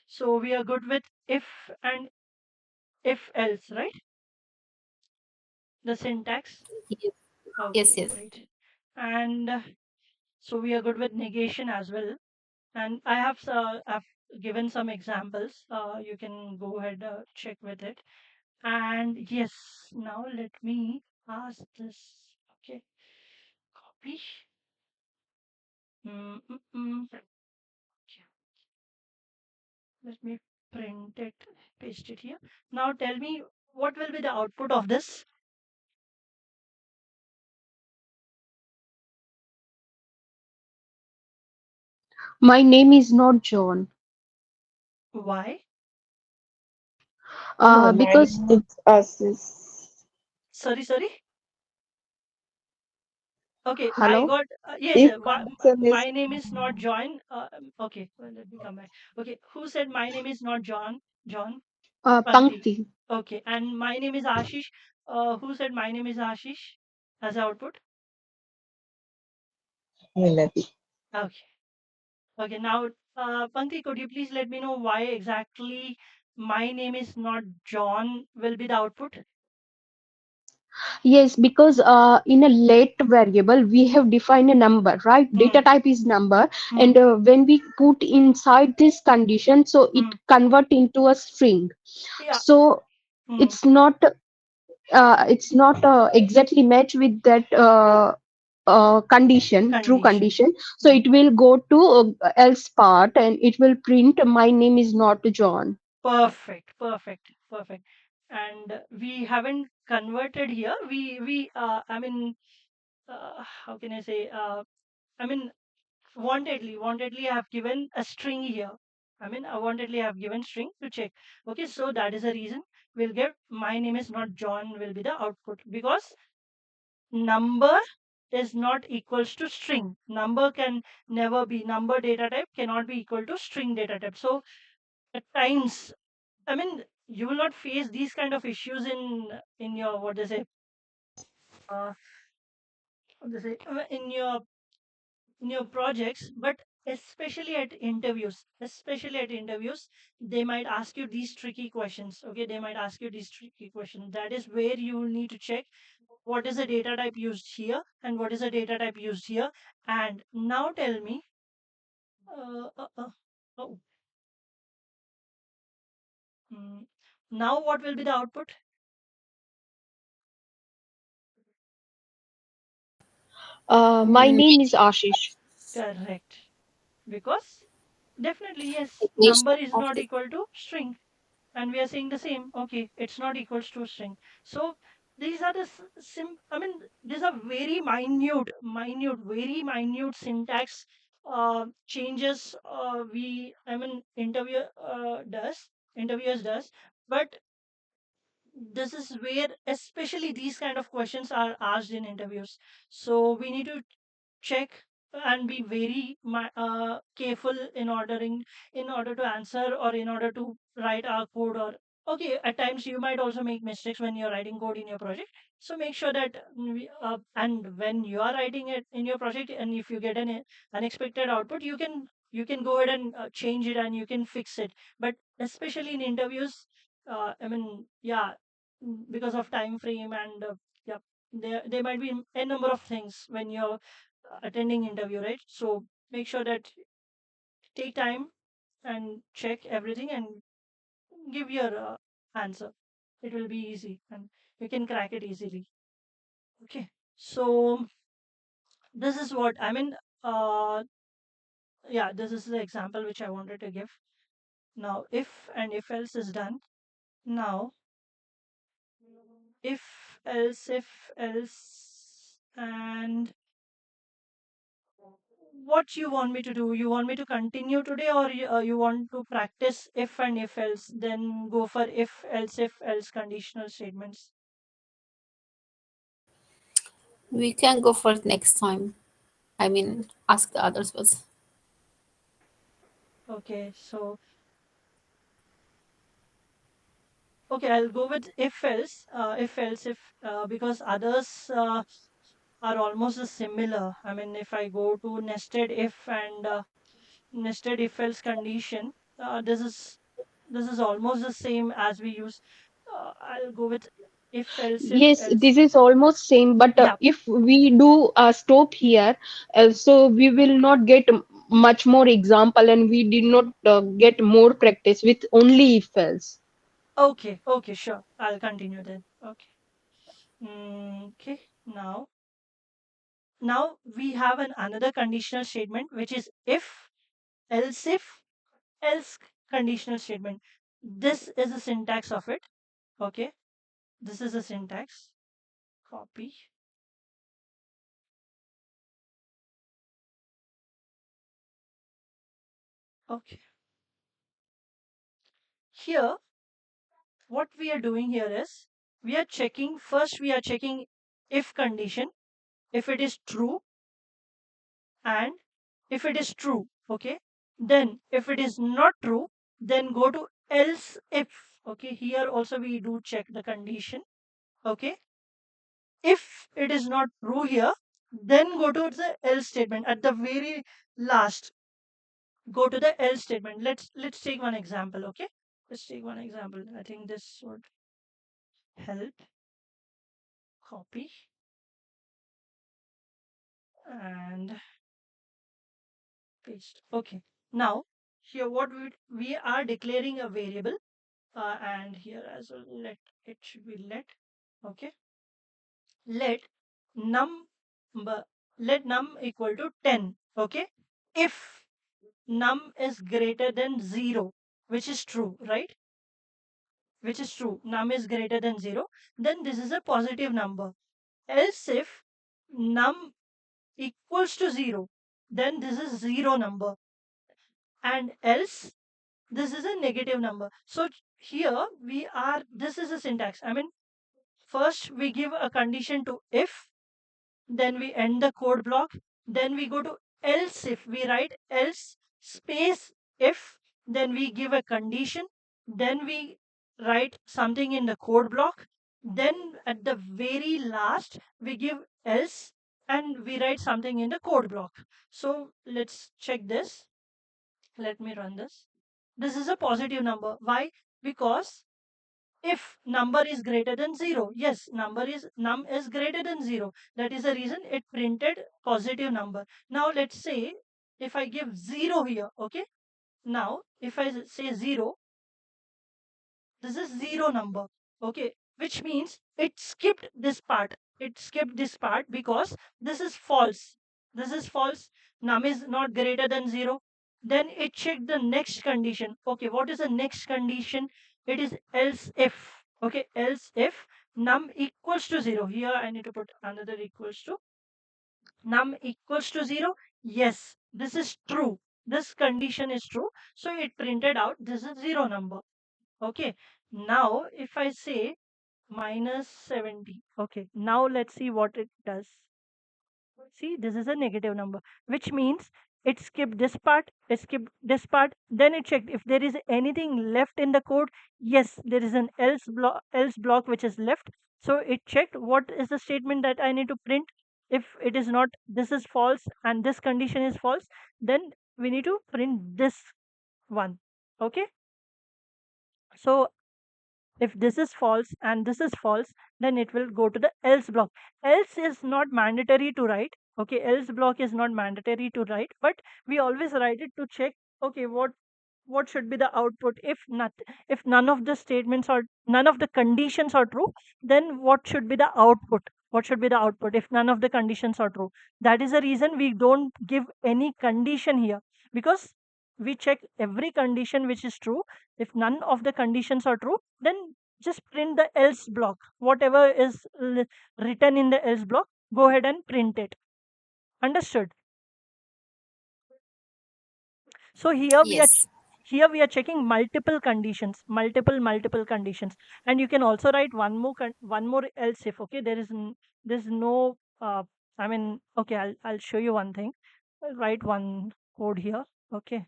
So we are good with if and if else, right? The syntax. yes, yes, Okay, yes. great. And so we are good with negation as well. And I've given some examples. You can go ahead check with it. And yes, now let me ask this. Okay, copy. Mm, mm, mm. Okay, let me print it, paste it here. Now tell me what will be the output of this? My name is not John. Why? No, Because mine is us is Sorry, sorry. Okay, I hello. got yes. if person is My name is not John. Okay, well, let me come back. Okay, who said my name is not John? John Pankti. Pankti. Okay, and my name is Ashish. Who said my name is Ashish as output? Minabi. Okay, okay. Now, Pankti, could you please let me know why exactly my name is not John will be the output? Yes, because in a let variable we have defined a number, right? Data Hmm. type is number, Hmm. and when we put inside this condition, so it Hmm. convert into a string. Yeah. So Hmm. it's not exactly match with that condition, true Condition. condition. So Hmm. it will go to else part, and it will print my name is not John. Perfect, perfect, perfect. And we haven't converted here. I mean, how can I say? I mean, wantedly, I have given a string here. I mean, wantedly, I have given string to check. Okay, so that is the reason we'll get my name is not John will be the output because number is not equals to string. Number can never be number data type cannot be equal to string data type. So at times I mean, you will not face these kind of issues in your what they say, uh, what they say in your projects, but especially at interviews, they might ask you these tricky questions. Okay, they might ask you these tricky questions. That is where you will need to check what is the data type used here and what is the data type used here. And now tell me, uh, uh, uh, oh, mm, now what will be the output? My name is Ashish. Correct. Because definitely, yes, Nation number is of not the equal to string, and we are saying the same. Okay, it's not equals to string. So these are the I mean, these are very very minute syntax changes. I mean, interviewers does, but this is where especially these kind of questions are asked in interviews. So we need to check and be very careful in order to answer or in order to write our code. Or okay, at times you might also make mistakes when you're writing code in your project. So make sure that and when you are writing it in your project, and if you get an unexpected output, you can go ahead and change it and you can fix it. But especially in interviews, I mean, yeah, because of time frame and yeah, there might be a number of things when you're attending interview, right? So make sure that take time and check everything and give your answer. It will be easy and you can crack it easily. Okay. So this is what I mean. Yeah, this is the example which I wanted to give. Now, if and if else is done. Now, if else, and what you want me to do? You want me to continue today, or you want to practice if and if else, then go for if else conditional statements? we can go for it next time. I mean, ask the others first. Okay, so okay, I'll go with if because others are almost similar. I mean, if I go to nested if and nested if else condition, this is almost the same as we use. I'll go with if Yes, else. this is almost same, but Yeah. if we do stop here, so we will not get much more example, and we did not get more practice with only if else. Okay. Okay. Sure. I'll continue then. Okay. Okay. Now we have another conditional statement, which is if else conditional statement. This is the syntax of it. Okay. This is the syntax. Copy. Okay. Here, what we are doing here is we are checking if condition, if it is true, and if it is true, okay, then if it is not true, then go to else if. Okay, here also we do check the condition. Okay, if it is not true here, then go to the else statement at the very last. Go to the else statement. Let's take one example. Okay, let's take one example. I think this would help. Copy and paste. Okay, now here what we are declaring a variable, and here as well it should be okay, let number let num equal to 10. Okay, if num is greater than 0, which is true, right? Which is true, num is greater than 0, then this is a positive number. Else if num equals to 0, then this is 0 number, and else this is a negative number. So here we are, this is a syntax. I mean, first we give a condition to if, then we end the code block, then we go to else if, we write else space if, then we give a condition, then we write something in the code block, then at the very last we give else and we write something in the code block. So let's check this. Let me run this. This is a positive number. Why? Because if number is greater than 0, yes, num is greater than 0. That is the reason it printed positive number. Now let's say if I give 0 here, okay? Now if I say 0, this is 0 number, okay? Which means it skipped this part. it skipped this part because this is false. This is false. Num is not greater than 0. Then it checked the next condition. Okay, what is the next condition? It is else if. Okay, else if num equals to 0. Here I need to put another equals to. Num equals to 0. Yes, this is true. This condition is true. So it printed out this is 0 number. Okay, now if I say minus 70. Okay, now let's see what it does. See, this is a negative number, which means it skipped this part, it skipped this part, then it checked if there is anything left in the code. Yes, there is an else block which is left. So it checked what is the statement that I need to print. If it is not, this is false and this condition is false, then we need to print this one. Okay, so if this is false and this is false, then it will go to the else block. Else is not mandatory to write. Okay, else block is not mandatory to write, but we always write it to check. Okay, what should be the output if none of the statements or none of the conditions are true, then what should be the output? What should be the output if none of the conditions are true? That is the reason we don't give any condition here, because we check every condition which is true. If none of the conditions are true, then just print the else block. Whatever is written in the else block, go ahead and print it. Understood? So Yes. here we are checking multiple conditions, and you can also write one more else if. Okay, there's no I mean, okay, I'll show you one thing. I'll write one code here. Okay,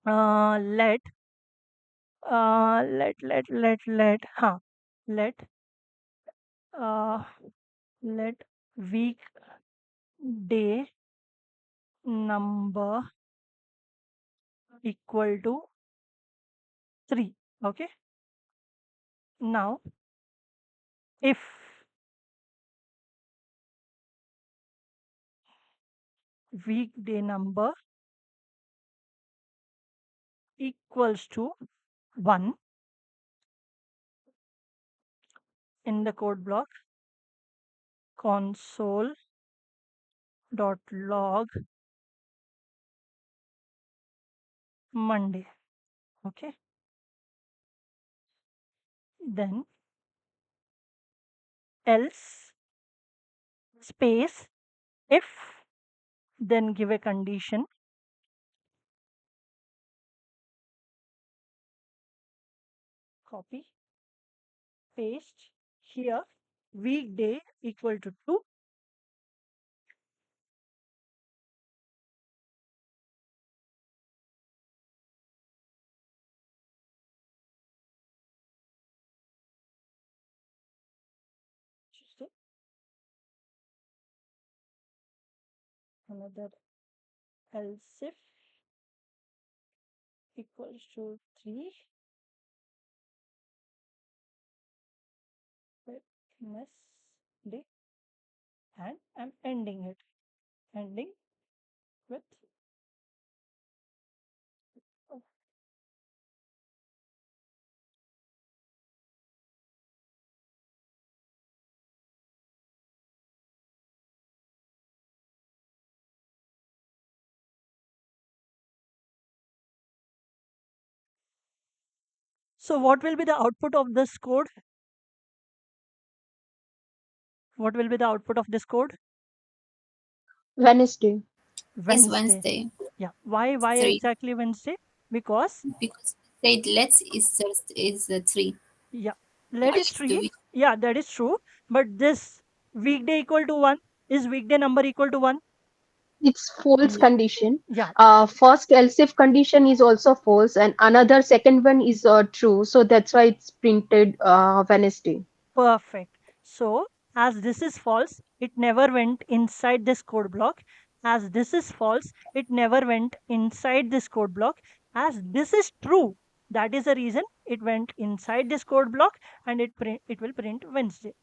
let let uh let weekday number equal to 3. Okay, now if weekday number equals to 1 in the code block, console.log Monday. Okay, then else space if, then give a condition, copy, paste here, weekday equal to 2. Just another else if equals to 3, Wednesday, and I'm ending with oh, so what will be the output of this code? What will be the output of this code? Wednesday. Is Wednesday. Wednesday. Yeah. Why 3. exactly Wednesday? Because Because we said let's is 3. yeah, let What is is the 3. week? Yeah, that is true. But this weekday equal to 1, is weekday number equal to 1? It's false Yeah. condition. Yeah. First else if condition is also false, and another second one is true. So that's why it's printed Wednesday. Perfect. So, as this is false, it never went inside this code block. As this is false, it never went inside this code block. As this is true, that is the reason it went inside this code block, and it will print Wednesday.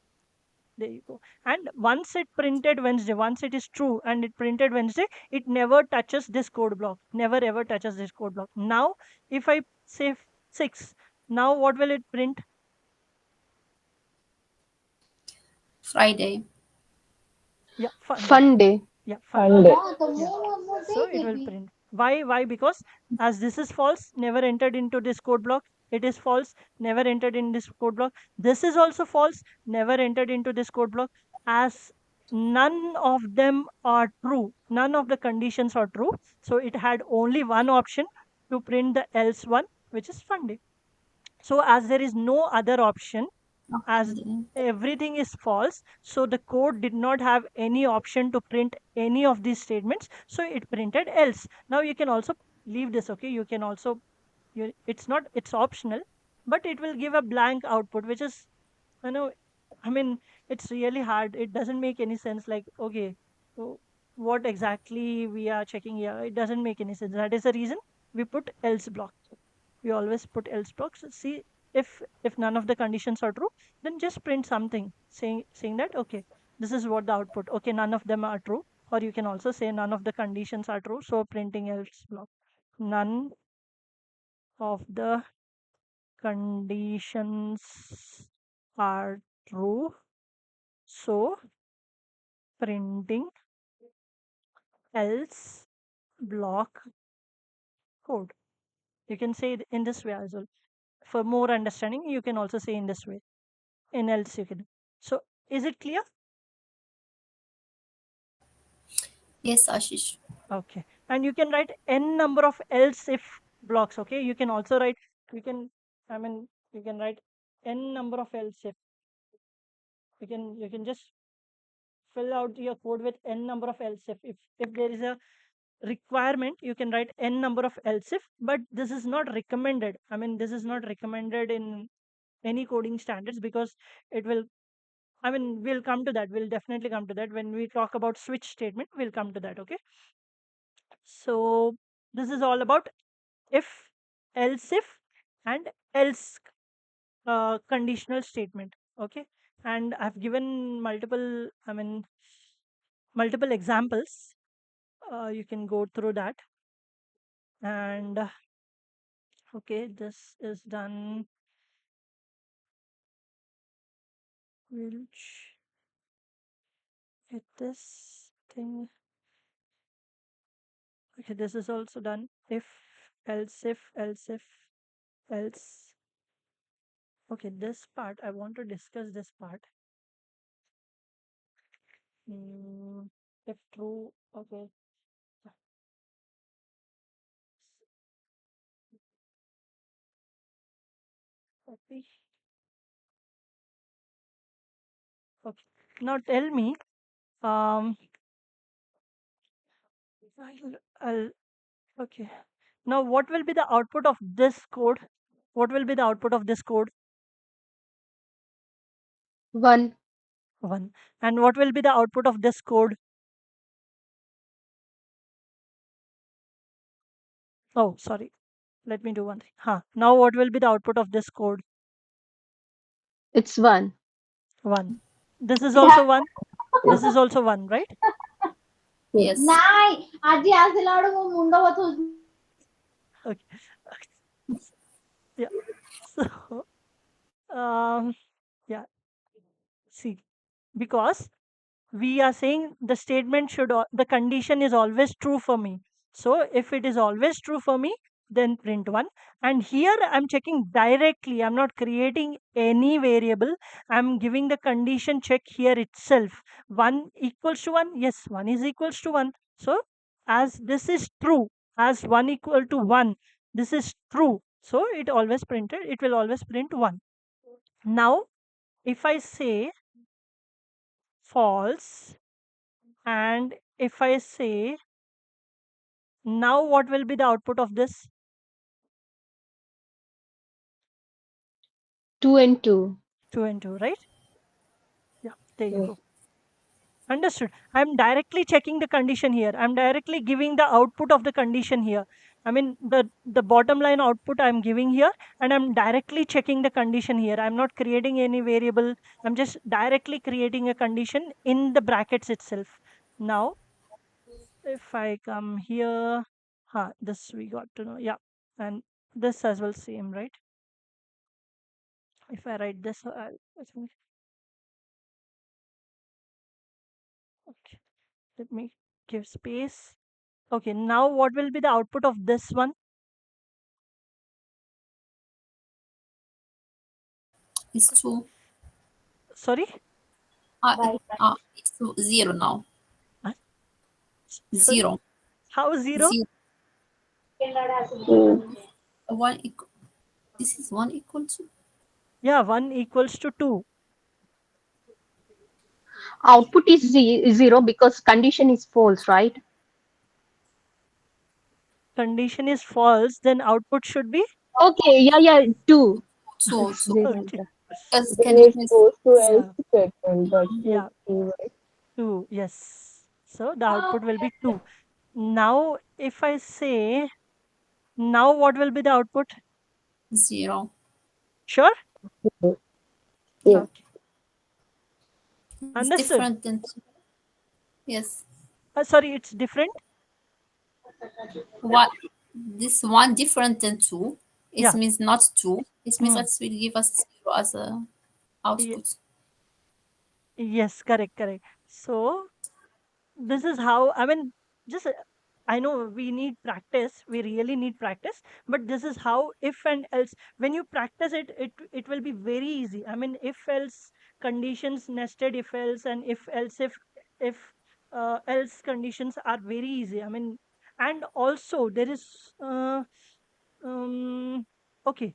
There you go. And once it printed Wednesday, once it is true and it printed Wednesday, it never touches this code block. Never ever touches this code block. Now, if I say 6, now what will it print? Friday. Yeah, fun day. Fun day. Yeah, fun day. Sunday. Yeah. So it will print. Why? Because as this is false, never entered into this code block. It is false, never entered in this code block. This is also false, never entered into this code block. As none of them are true, none of the conditions are true. So it had only one option to print the else one, which is fun day. So as there is no other option, as Okay. everything is false, so the code did not have any option to print any of these statements, so it printed else. Now you can also leave this, okay, you can also, it's not, it's optional, but it will give a blank output, which is, you know, I mean, it's really hard, it doesn't make any sense, like, okay, so what exactly we are checking here, it doesn't make any sense. That is the reason we put else block. We always put else blocks. See, if none of the conditions are true, then just print something saying that, okay, this is what the output, okay, none of them are true. Or you can also say none of the conditions are true, so printing else block. None of the conditions are true, so printing else block code. You can say it in this way as well. For more understanding, you can also say in this way. In else you can. So is it clear? Yes, Ashish. Okay. And you can write n number of else if blocks. Okay. You can also write, you can, I mean, you can write n number of else if. You can just fill out your code with n number of else if there is a requirement, you can write n number of else if, but this is not recommended. I mean, this is not recommended in any coding standards, because it will, I mean, we'll come to that. We'll definitely come to that when we talk about switch statement. We'll come to that. Okay. So this is all about if, else if, and else conditional statement. Okay. And I've given multiple, I mean, multiple examples. You can go through that. And okay, this is done. We'll hit this thing. Okay, this is also done. If, else if, else. Okay, this part, I want to discuss this part. Mm, if true, okay. Copy. Okay. Now tell me, um, I'll, okay. Now what will be the output of this code? What will be the output of this code? 1. 1. And what will be the output of this code? Oh, sorry. Let me do one thing. Now what will be the output of this code? It's 1. 1. This is also 1. This is also 1, right? Yes. नाही आजी असं loud मुंड होत होती. Okay. Yeah. So, um, yeah. See, because we are saying the statement the condition is always true for me. So if it is always true for me, then print 1. And here I'm checking directly, I'm not creating any variable, I'm giving the condition check here itself. 1 equals to 1, yes, 1 is equals to 1. So as this is true, as 1 equal to 1, this is true, so it will always print 1. Now if I say false, and if I say, now what will be the output of this? 2 and 2. 2 and 2, right? Yeah, there you Yes. go. Understood. I'm directly checking the condition here. I'm directly giving the output of the condition here. I mean, the bottom line output I'm giving here, and I'm directly checking the condition here. I'm not creating any variable. I'm just directly creating a condition in the brackets itself. Now, if I come here, this we got to know. Yeah, and this as well, same, right? If I write this, I think Okay, let me give space. Okay, now what will be the output of this one? It's two. Sorry? It's 0 now. Huh? Sorry? 0. How 0? 0. Two. 1 equal. This is 1 equal to. Yeah, 1 equals to 2. Output is zero because condition is false, right? Condition is false, then output should be? Okay, yeah, yeah, two. 2. 2. Zero. Okay. Yeah. Because Then it condition is goes to else Yeah, statement. That's what yeah, two, right? 2. Yes. So the output will be 2. Now, if I say, now what will be the output? 0. Sure? Yes. Okay. It's Understood. different than 2. Yes. Sorry, it's different? What this one different than 2, it Yeah. means not 2. It means Hmm. that will give us 0 as a output. Yes, correct, correct. So this is how, I mean, just I know we need practice, we really need practice, but this is how if and else, when you practice it, it will be very easy. I mean, if else conditions, nested if else, and if else conditions are very easy. I mean, and also there is um okay,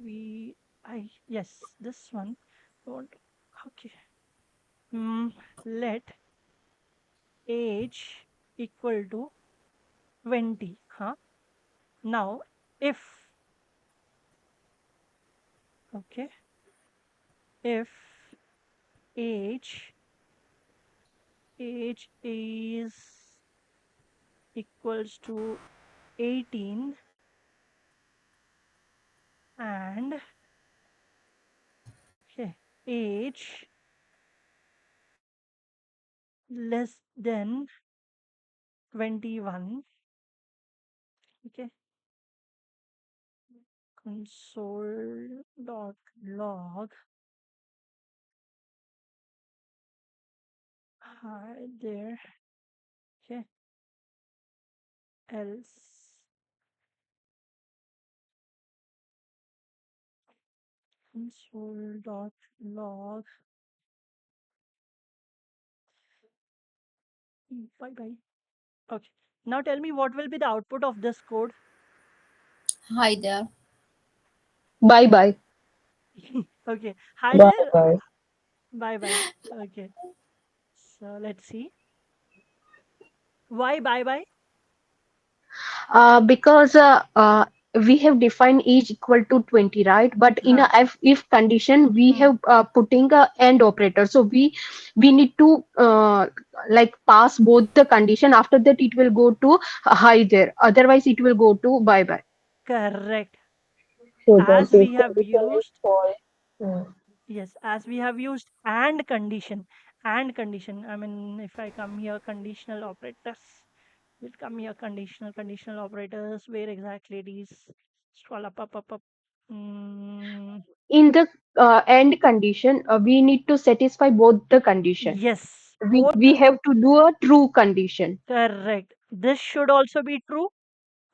we I yes, this one don't. Okay. Let age equal to 20. Huh? Now, if, okay, if age age is equals to 18 and okay, age less than 21, okay, console.log, hi there, okay, else console.log, bye bye. Okay. Now tell me what will be the output of this code? Hi there. Bye bye. Okay. Hi Bye there. bye. Bye bye. Okay. So let's see. Why bye bye? Because we have defined age equal to 20, right? But in Huh. a if condition, we Hmm. have putting a and operator. So we need to like pass both the condition. After that, it will go to hi there. Otherwise, it will go to bye bye. Correct. So that As if we have condition is used, false. Hmm. yes, as we have used and condition. And condition. I mean, if I come here, conditional operators. Will come here, conditional operators. Where exactly it is? Scroll up. Mm, In the end condition, we need to satisfy both the condition. yes, We have to do a true condition. correct. This should also be true.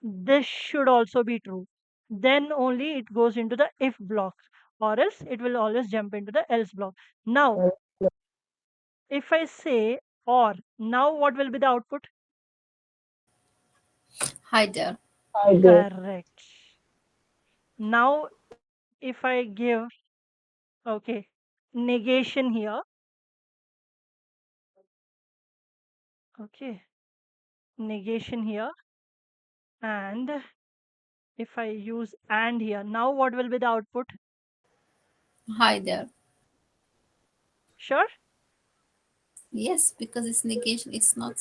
This should also be true. Then only it goes into the if block, or else it will always jump into the else block. Now, Well, if I say or, now what will be the output? Hi there. I did. Correct. Now, if I give, okay, negation here, okay, negation here, and if I use and here, now what will be the output? Hi there. Sure? Yes, because it's negation. It's not.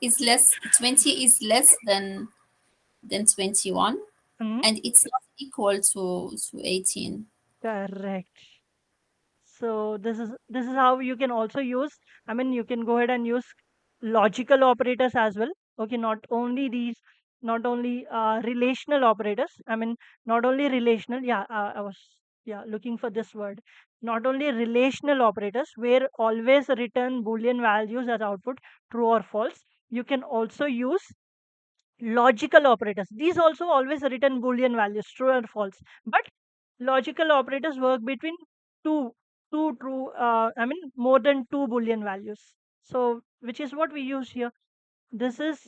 It's less. 20 is less than 21, Hmm. and it's not equal to 18. Correct. So this is how you can also use. I mean, you can go ahead and use logical operators as well. Okay, not only these, not only relational operators. I mean, not only relational. Yeah, I was. Yeah, looking for this word. Not only relational operators, where always return Boolean values as output, true or false. You can also use logical operators. These also always return Boolean values, true or false. But logical operators work between two, two true, more than two Boolean values. So, which is what we use here. This is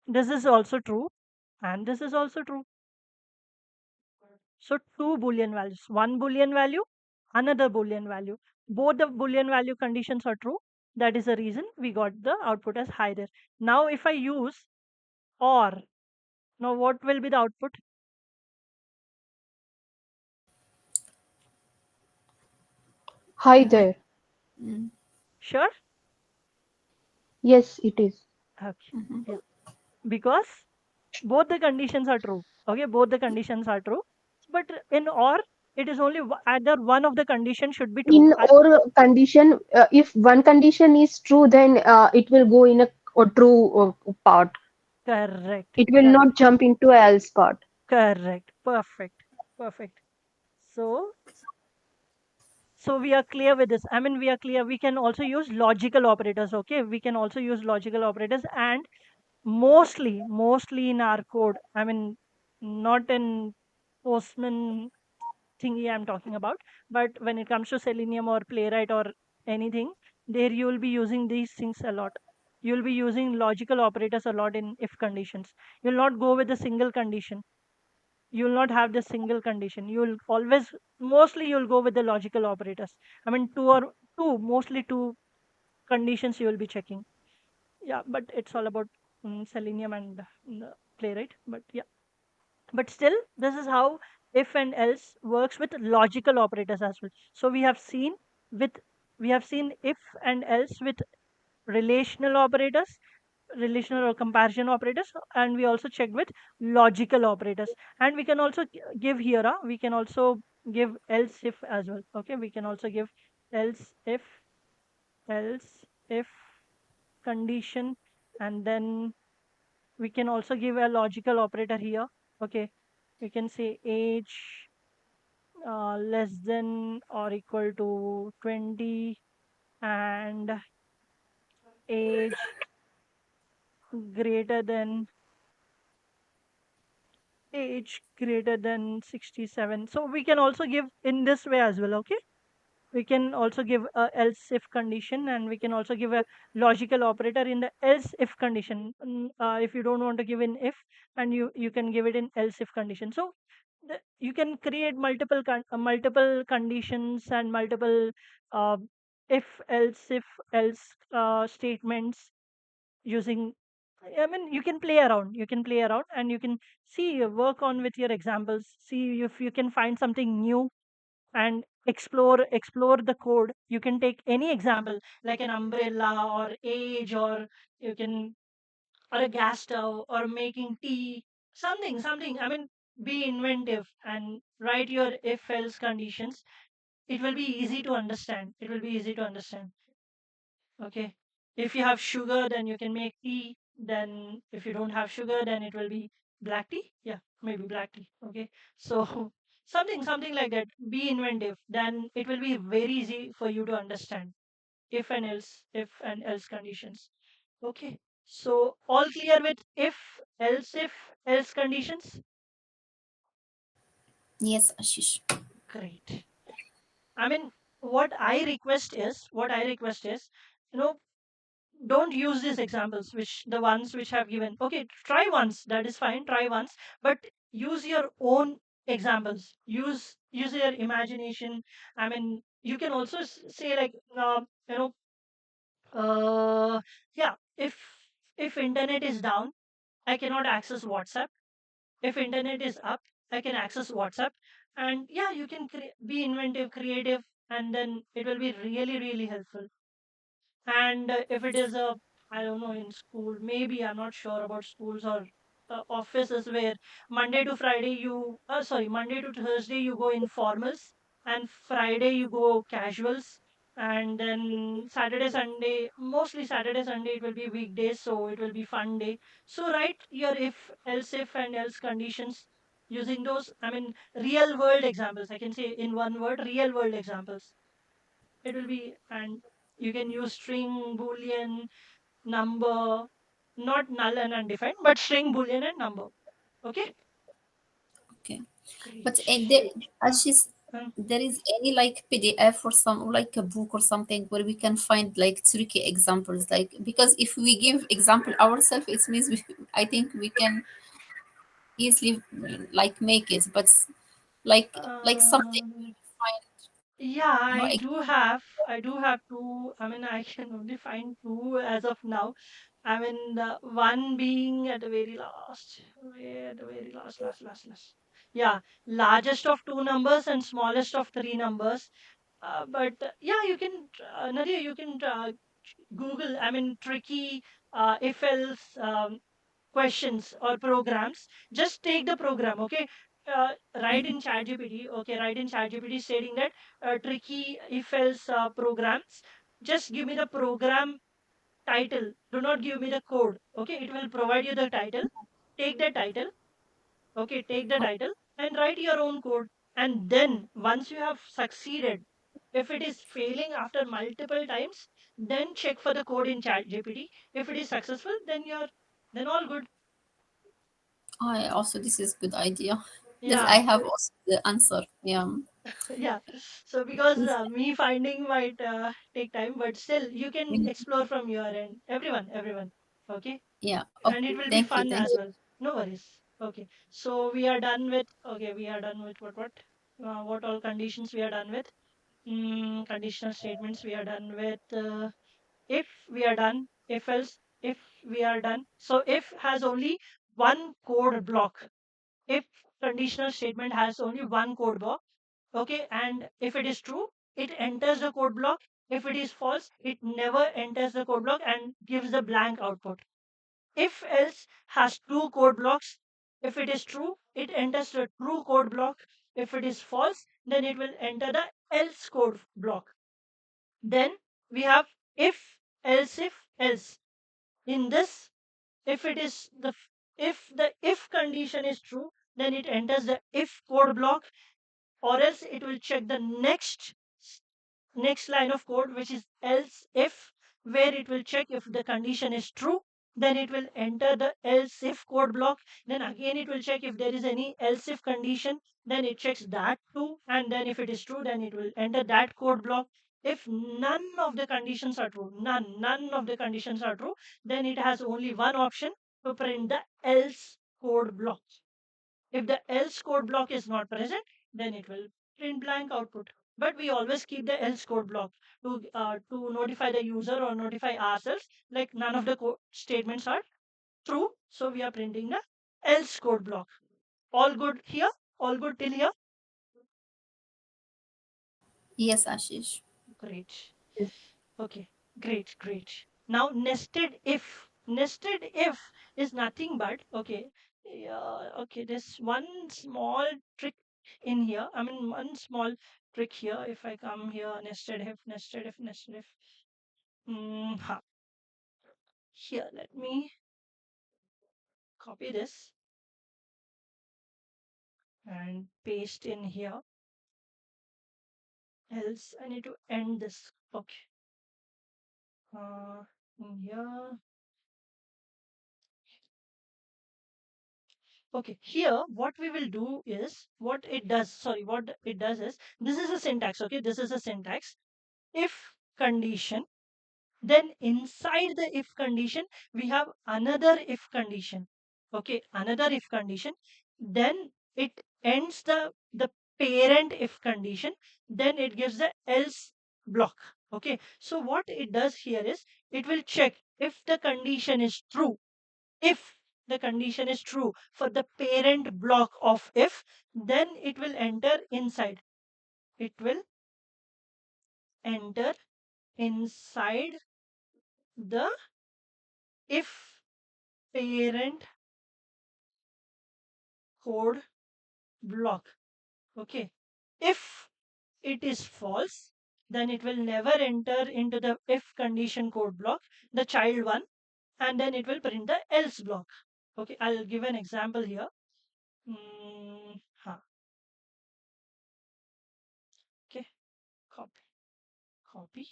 this is also true, and this is also true. So two Boolean values, one Boolean value, another Boolean value. Both the Boolean value conditions are true. That is the reason we got the output as high there. Now, if I use or, now what will be the output? Hi Be- there. Mm. sure? Yes, it is. Okay. Mhm. Yeah. Because both the conditions are true. Okay, both the conditions are true. But in or, it is only either one of the conditions should be true. In or condition, if one condition is true, then it will go in a true part. Correct. It will Correct. not jump into a else part. Correct. Perfect. Perfect. So, so we are clear with this. I mean, we are clear. We can also use logical operators. Okay, we can also use logical operators, and mostly in our code. I mean, not in Postman thingy I'm talking about, but when it comes to Selenium or Playwright or anything, there you will be using these things a lot. You'll be using logical operators a lot in if conditions. You'll not go with a single condition. You'll not have the single condition. You'll always, mostly you'll go with the logical operators. I mean, mostly two conditions you will be checking. Yeah, but it's all about Selenium and Playwright. But yeah, but still, this is how if and else works with logical operators as well. So with we have seen if and else with relational operators, relational or comparison operators, and we also checked with logical operators. And we can also give here, we can also give else if as well. Okay, we can also give else if condition, and then we can also give a logical operator here. Okay, we can say age less than or equal to 20, and age greater than age greater than 67. So we can also give in this way as well. Okay, we can also give a else if condition, and we can also give a logical operator in the else if condition. If you don't want to give in if, and you can give it in else if condition. So you can create multiple conditions and multiple uh, if else statements using. I mean, you can play around, and you can see work on with your examples, see if you can find something new, and explore the code. You can take any example like an umbrella or age, or you can, or a gas stove, or making tea, something. I mean, be inventive and write your if else conditions. It will be easy to understand. It will be easy to understand. Okay, if you have sugar, then you can make tea. Then if you don't have sugar, then it will be black tea. Yeah, maybe black tea. Okay, so something like that. Be inventive, then it will be very easy for you to understand if and else conditions. Okay, so all clear with if else conditions. Yes, Ashish. Great. I mean, what I request is, you know, don't use these examples, which the ones which have given. Okay, try once, that is fine, try once, but use your own examples, use your imagination. I mean, you can also say like, you know uh yeah, if internet is down, I cannot access WhatsApp. If internet is up, I can access WhatsApp. And yeah, you can be inventive, creative, and then it will be really helpful. And if it is a, I don't know, in school, maybe I'm not sure about schools or offices, where Monday to Thursday you go in formals, and Friday you go casuals, and then Saturday, Sunday, mostly Saturday, Sunday, it will be weekdays, so it will be fun day. So write your if, else if, and else conditions. using those, I mean, real world examples. I can say in one word, real world examples. It will be, and you can use string, boolean, number, not null and undefined, but string, boolean, and number. Okay, Okay. But great. there, as Uh, she's, uh, there is any like PDF or some like a book or something where we can find like tricky examples, like because if we give example ourselves, it means we, I think we can easily like make it, but like something uh, where we find yeah, no I do have two. I mean, I can only find two as of now. I mean, the one being at the very last, way at the very last. Yeah, largest of two numbers and smallest of three numbers. But yeah, you can, Nadia, you can Google, I mean, tricky if else questions or programs. Just take the program, okay? Write in ChatGPT, okay? Write in ChatGPT stating that tricky if else programs. Just give me the program title. Do not give me the code, okay? It will provide you the title. Take the title, okay? Take the title and write your own code. And then once you have succeeded, if it is failing after multiple times, then check for the code in ChatGPT. If it is successful, then all good. I also, this is good idea. This I Yeah, have also the answer. Yeah. yeah. So because This, me finding might take time, but still you can mm, explore from your end. Everyone. Okay, yeah. and Okay. it will be Thank you. fun Thank as you. well. No worries. Okay, so we are done with. Okay, we are done with what all conditions we are done with. Conditional statements we are done with. If we are done, if else, if we are done. So if has only one code block. If conditional statement has only one code block, okay, and if it is true, it enters the code block. If it is false, it never enters the code block and gives the blank output. If else has two code blocks. If it is true, it enters the true code block. If it is false, then it will enter the else code block. Then we have if else. In this, if it is if the if condition is true, then it enters the if code block, or else it will check the next line of code, which is else if, where it will check if the condition is true. Then it will enter the else if code block. Then again it will check if there is any else if condition. Then it checks that too. And then if it is true, then it will enter that code block. If none of the conditions are true, none of the conditions are true, then it has only one option to print the else code block. If the else code block is not present, then it will print blank output. But we always keep the else code block to notify the user or notify ourselves, like none of the statements are true. So we are printing the else code block. All good here? All good till here? Yes, Ashish. Great. Okay, great. Now nested if. Nested if is nothing but, okay, yeah, okay, there's one small trick in here. I mean, one small trick here. If I come here, nested if. Ha. Here, let me copy this and paste in here. Else, I need to end this. Okay. In here. Okay, here what we will do is what it does is, this is a syntax, okay? This is a syntax. If condition, then inside the if condition, we have another if condition. Okay, another if condition. Then it ends the parent if condition, then it gives the else block. Okay, so what it does here is it will check if the condition is true. If the condition is true for the parent block of if, then it will enter inside. It will enter inside the if parent code block. Okay. If it is false, then it will never enter into the if condition code block, the child one, and then it will print the else block. Okay, I'll give an example here. copy,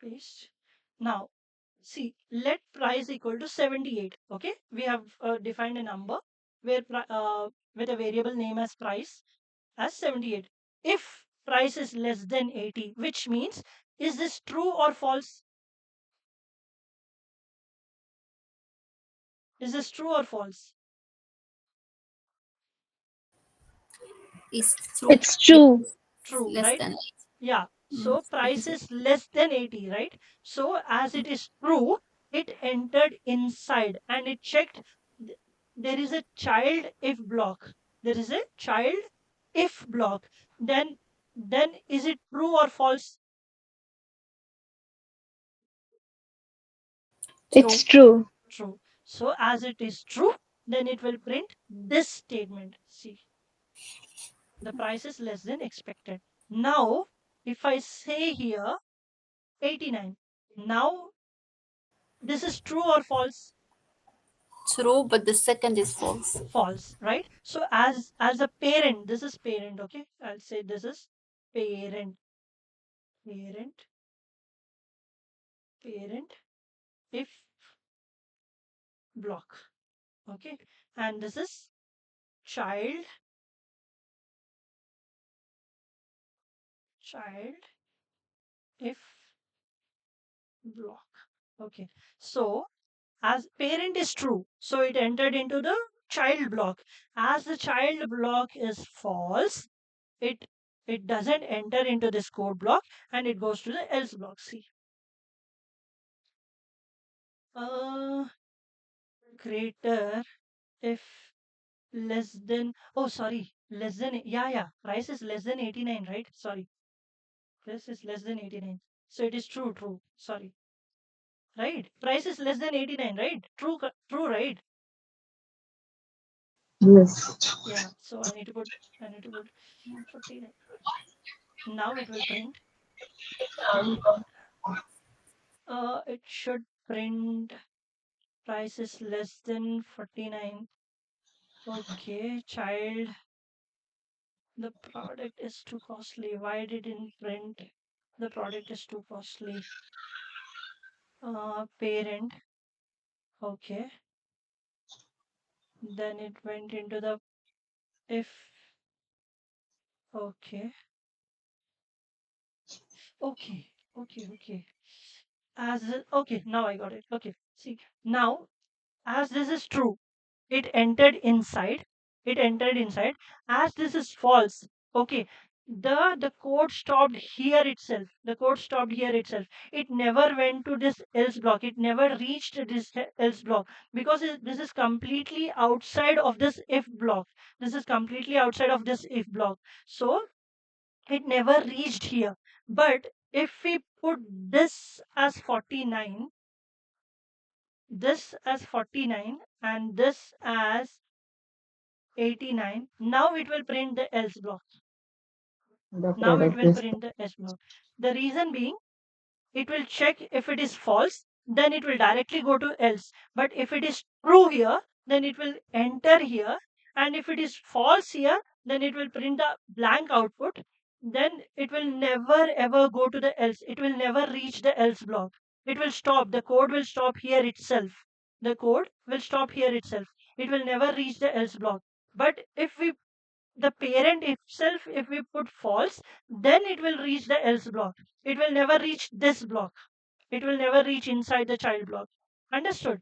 paste. Now, see, let price equal to 78. Okay, we have defined a number where with a variable name as price as 78. If price is less than 80, which means, is this true or false? Is this true or false? Is true. It's Yes, true. True, less right? than Yeah. So it price is. is less than 80, right? So as it is true, it entered inside and it checked. There is a child if block. There is a child if block. Then is it true or false? It's True. true. True. So as it is true, then it will print this statement. See, the price is less than expected. Now, if I say here 89, now this is true or false? True, but the second is false. False, right? So as a parent, this is parent, okay? I'll say this is parent, parent, parent, if block, okay? And this is child, child, if block, okay? So as parent is true, so it entered into the child block. As the child block is false, it it doesn't enter into this code block and it goes to the else block. See, uh greater if less than, oh sorry, less than, yeah, price is less than 89, right? Sorry, this is less than 89, so it is true, sorry, right? Price is less than 89, right? True, right? Yes. Yeah, so I need to put 49. Now it will print, it should print price is less than 49. Okay, child, the product is too costly. Why did it print the product is too costly? Parent, okay. Then it went into the if, okay, okay. Okay, now I got it. Okay, see, now as this is true, it entered inside, it entered inside. As this is false, okay, the code stopped here itself, the code stopped here itself. It never went to this else block, it never reached this else block, because this is completely outside of this if block, this is completely outside of this if block, so it never reached here. But if we put this as 49, this as 49 and this as 89, now it will print the else block. The Now it product will is print the else block. The reason being, it will check if it is false, then it will directly go to else. But if it is true here, then it will enter here. And if it is false here, then it will print the blank output. Then it will never ever go to the else. It will never reach the else block. It will stop. The code will stop here itself. The code will stop here itself. It will never reach the else block. But if we the parent itself, if we put false, then it will reach the else block. It will never reach this block. It will never reach inside the child block. Understood?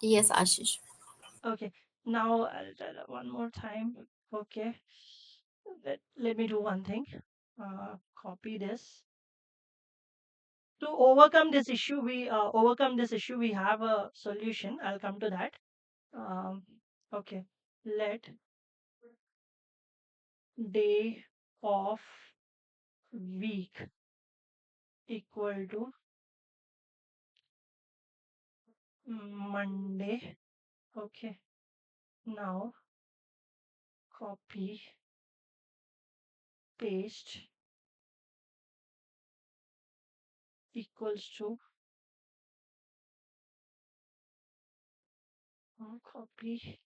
Yes, Ashish. Okay. Now I'll tell one more time. Okay. Let me do one thing. Copy this. To overcome this issue, we have a solution. I'll come to that. Um, okay. Let day of week equal to Monday. Okay. Now copy, paste equals to copy,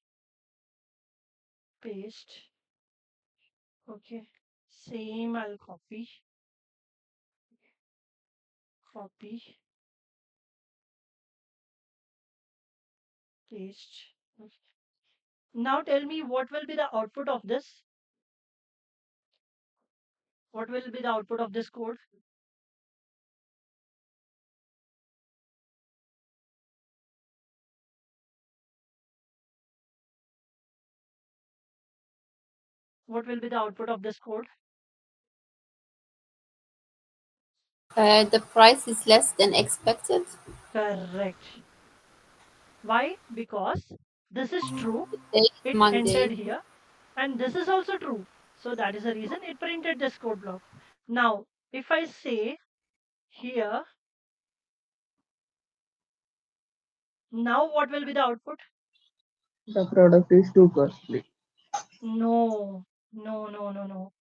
paste. Okay, same I'll copy, paste. Okay. Now tell me what will be the output of this? What will be the output of this code? What will be the output of this code? The price is less than expected. Correct. Why? Because this is true. Today is It entered Monday. here, and this is also true. So that is the reason it printed this code block. Now, if I say here, now what will be the output? The product is too costly. No, no.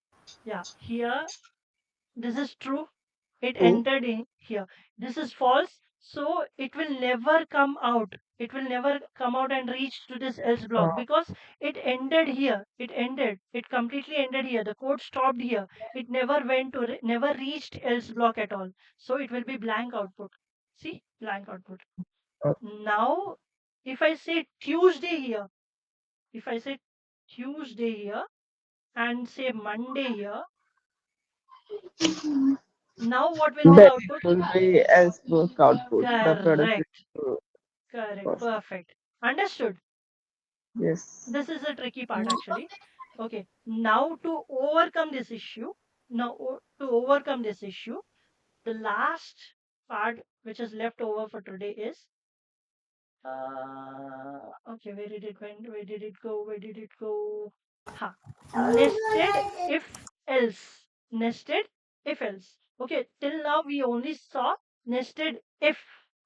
Yeah, here this is true. It True. entered in here. This is false. So it will never come out. It will never come out and reach to this else Uh, block because it ended here. It ended. It completely ended here. The code stopped here. It never went to, never reached else block at all. So it will be blank output. See, blank output. uh, Now, if I say Tuesday here, if I say Tuesday here and say Monday here, now what will be then the it output? will be else book output. The product is Correct. too Correct. costly. Perfect. Understood. Yes. This is the tricky part actually. Okay. Now to overcome this issue, to overcome this issue, the last part which is left over for today is okay, where did it went? Where did it go? Where did it go? Ha. Nested if else. Nested if else. Okay, till now we only saw nested if.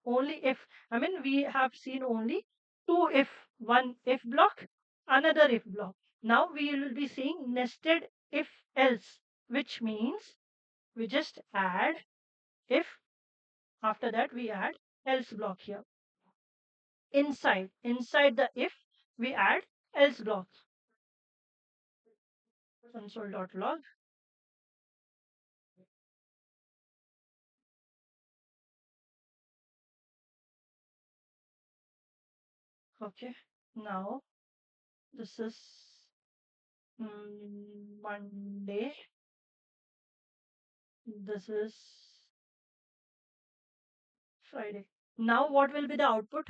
Only if. I mean, we have seen only two if, one if block, another if block. Now we will be seeing nested if else, which means we just add if, after that we add else block here. Inside the if, we add else block. Console.log. Okay, now this is Monday. This is Friday. Now what will be the output?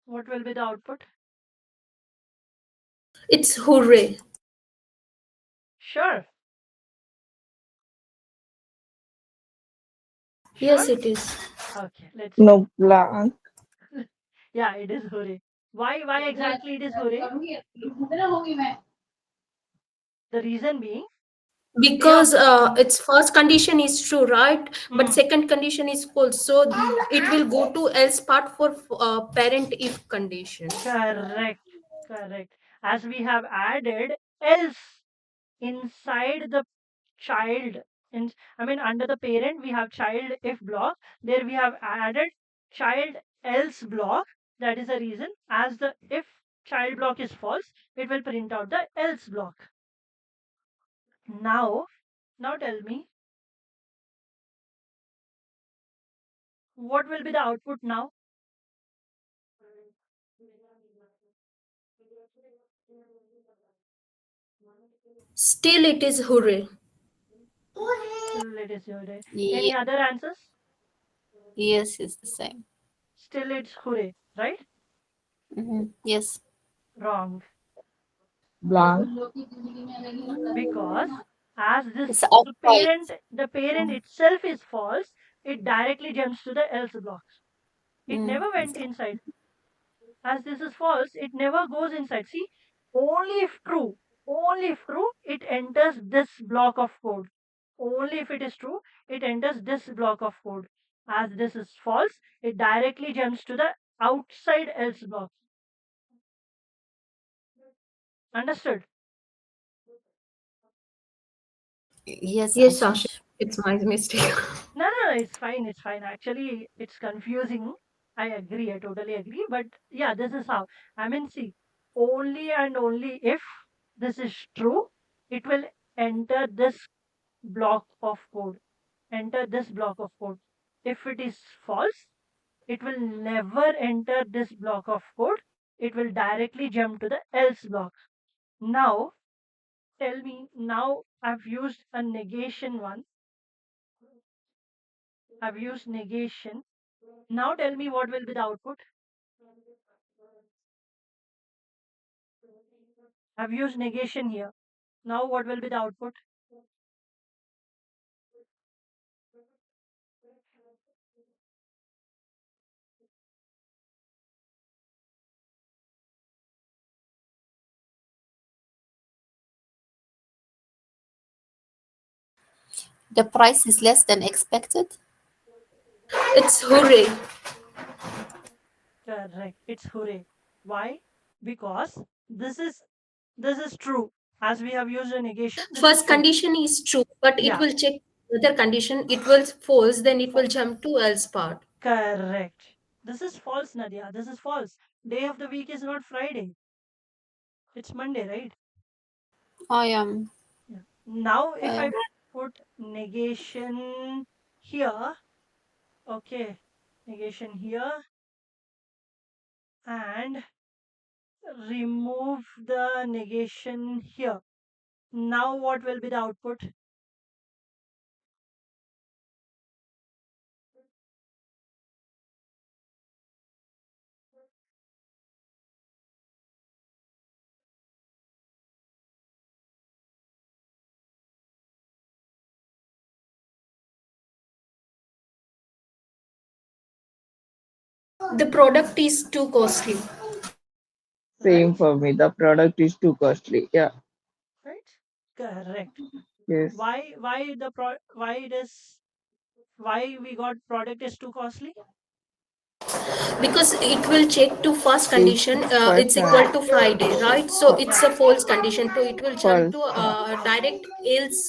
What will be the output? It's hooray. Sure. Yes, Sure. it is. Okay, let's see. No blank. Yeah, it is hooray. Why exactly it is hooray? The reason being A of Because its first condition is true, right? But mm, second condition is false. So it will go to else part for parent if condition. correct, correct. As we have added else inside the child, in I mean under the parent we have child if block. There we have added child else block. That is the reason. As the if child block is false, it will print out the else block. Now tell me what will be the output now? Still, it is hooray. Still it is hooray. Yeah. Any other answers? Yes, it's the same. Still it's hooray, right? Yes. Wrong. Blank. Because as It's this outside. the parent itself is false, it directly jumps to the else block. It never It's went inside. As this is false, it never goes inside. See, only if true, it enters this block of code. Only if it is true, it enters this block of code. As this is false, it directly jumps to the outside else block. Understood? yes, Yes, Asha. Ashish. It's my mistake. No, no, no, it's fine. It's fine. Actually, it's confusing. I agree. I totally agree. But yeah, this is how. I mean, see, only and only if this is true, it will enter this block of code. Enter this block of code. If it is false, it will never enter this block of code. It will directly jump to the else block. Now, tell me, now I've used a negation one. I've used negation. Now tell me what will be the output. I've used negation here. Now what will be the output? The price is less than expected. It's hooray. Correct. It's hooray. Why? Because this is true. As we have used a negation, this is First true. condition is true, but it Yeah, will check other condition. It will false, then it will jump to else part. correct. This is false, Nadia. This is false. Day of the week is not Friday. It's Monday, right? I am. Yeah. Now if Uh, I put negation here, okay, negation here and remove the negation here. Now what will be the output? The product is too costly. Same Right? for me. The product is too costly. Yeah. Right? Correct. Yes. Why it is why we got product is too costly? Because it will check to first It's condition, first it's equal and to Friday, right? So it's Yeah. a false condition, so it will jump false. to direct else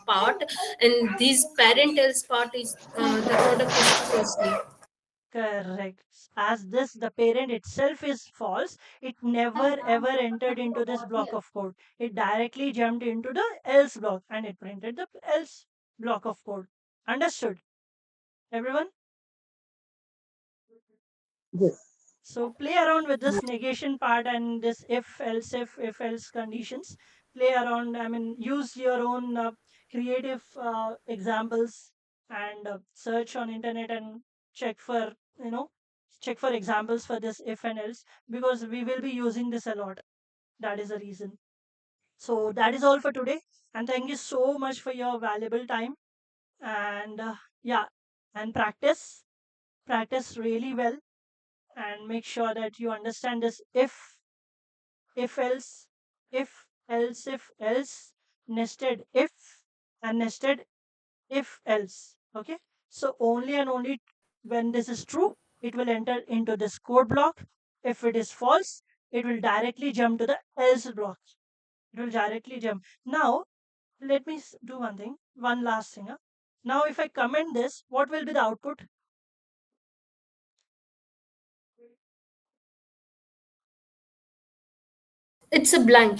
part, and this parent else part is the product is too costly. Correct. As this the parent itself is false, it never ever entered into this block of code. It directly jumped into the else block and it printed the else block of code. Understood? Everyone? Yes. So play around with this negation part and this if else conditions. Play around. I mean, use your own creative examples and search on internet and check for you know check for examples for this if and else because we will be using this a lot. That is the reason. So that is all for today. And thank you so much for your valuable time. And yeah, and practice really well and make sure that you understand this if else if else nested if and nested if else. Okay, so only and only when this is true it will enter into this code block. If it is false it will directly jump to the else block. It will directly jump. Now let me do one thing, one last thing, huh? Now if I comment this, what will be the output? It's a blank.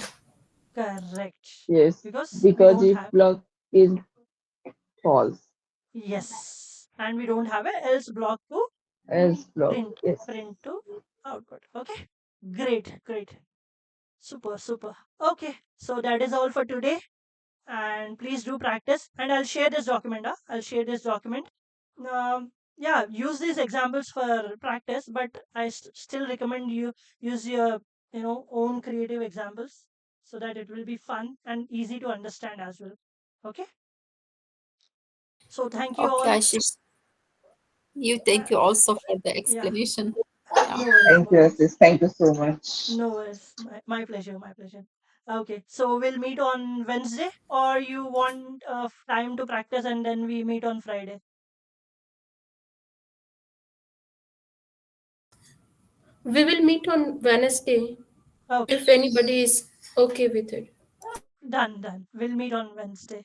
Correct, Yes. because we Because don't if have. block is false. Yes, and we don't have a else block to Else block. print Yes. print to output. Okay, great, super. Okay, so that is all for today, and please do practice. And I'll share this document. I'll share this document. Yeah, use these examples for practice, but I still recommend you use your own creative examples so that it will be fun and easy to understand as well. Okay, so thank you okay, all. Ashish. You thank Uh, you also for the yeah, explanation. Yeah. no worries, Thank no you, worries. Ashish. Thank you so much. No worries. My pleasure. My pleasure. Okay. So we'll meet on Wednesday, or you want time to practice and then we meet on Friday? We will meet on Wednesday Okay. if anybody is okay with it. Done. We'll meet on Wednesday.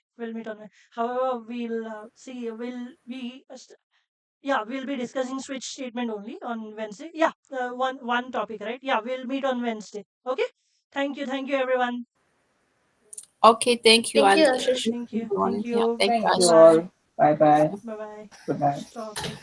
However, we'll see. We'll be discussing switch statement only on Wednesday. Yeah, one topic, right? Yeah, we'll meet on Wednesday. Okay. Thank you, everyone. Okay, thank you, Thank you, Anjali. Ashish. Thank you, Everyone. Yeah, thank you, Thank you Bye Ashish. bye, all. Bye bye. bye bye. Good night. Stop it.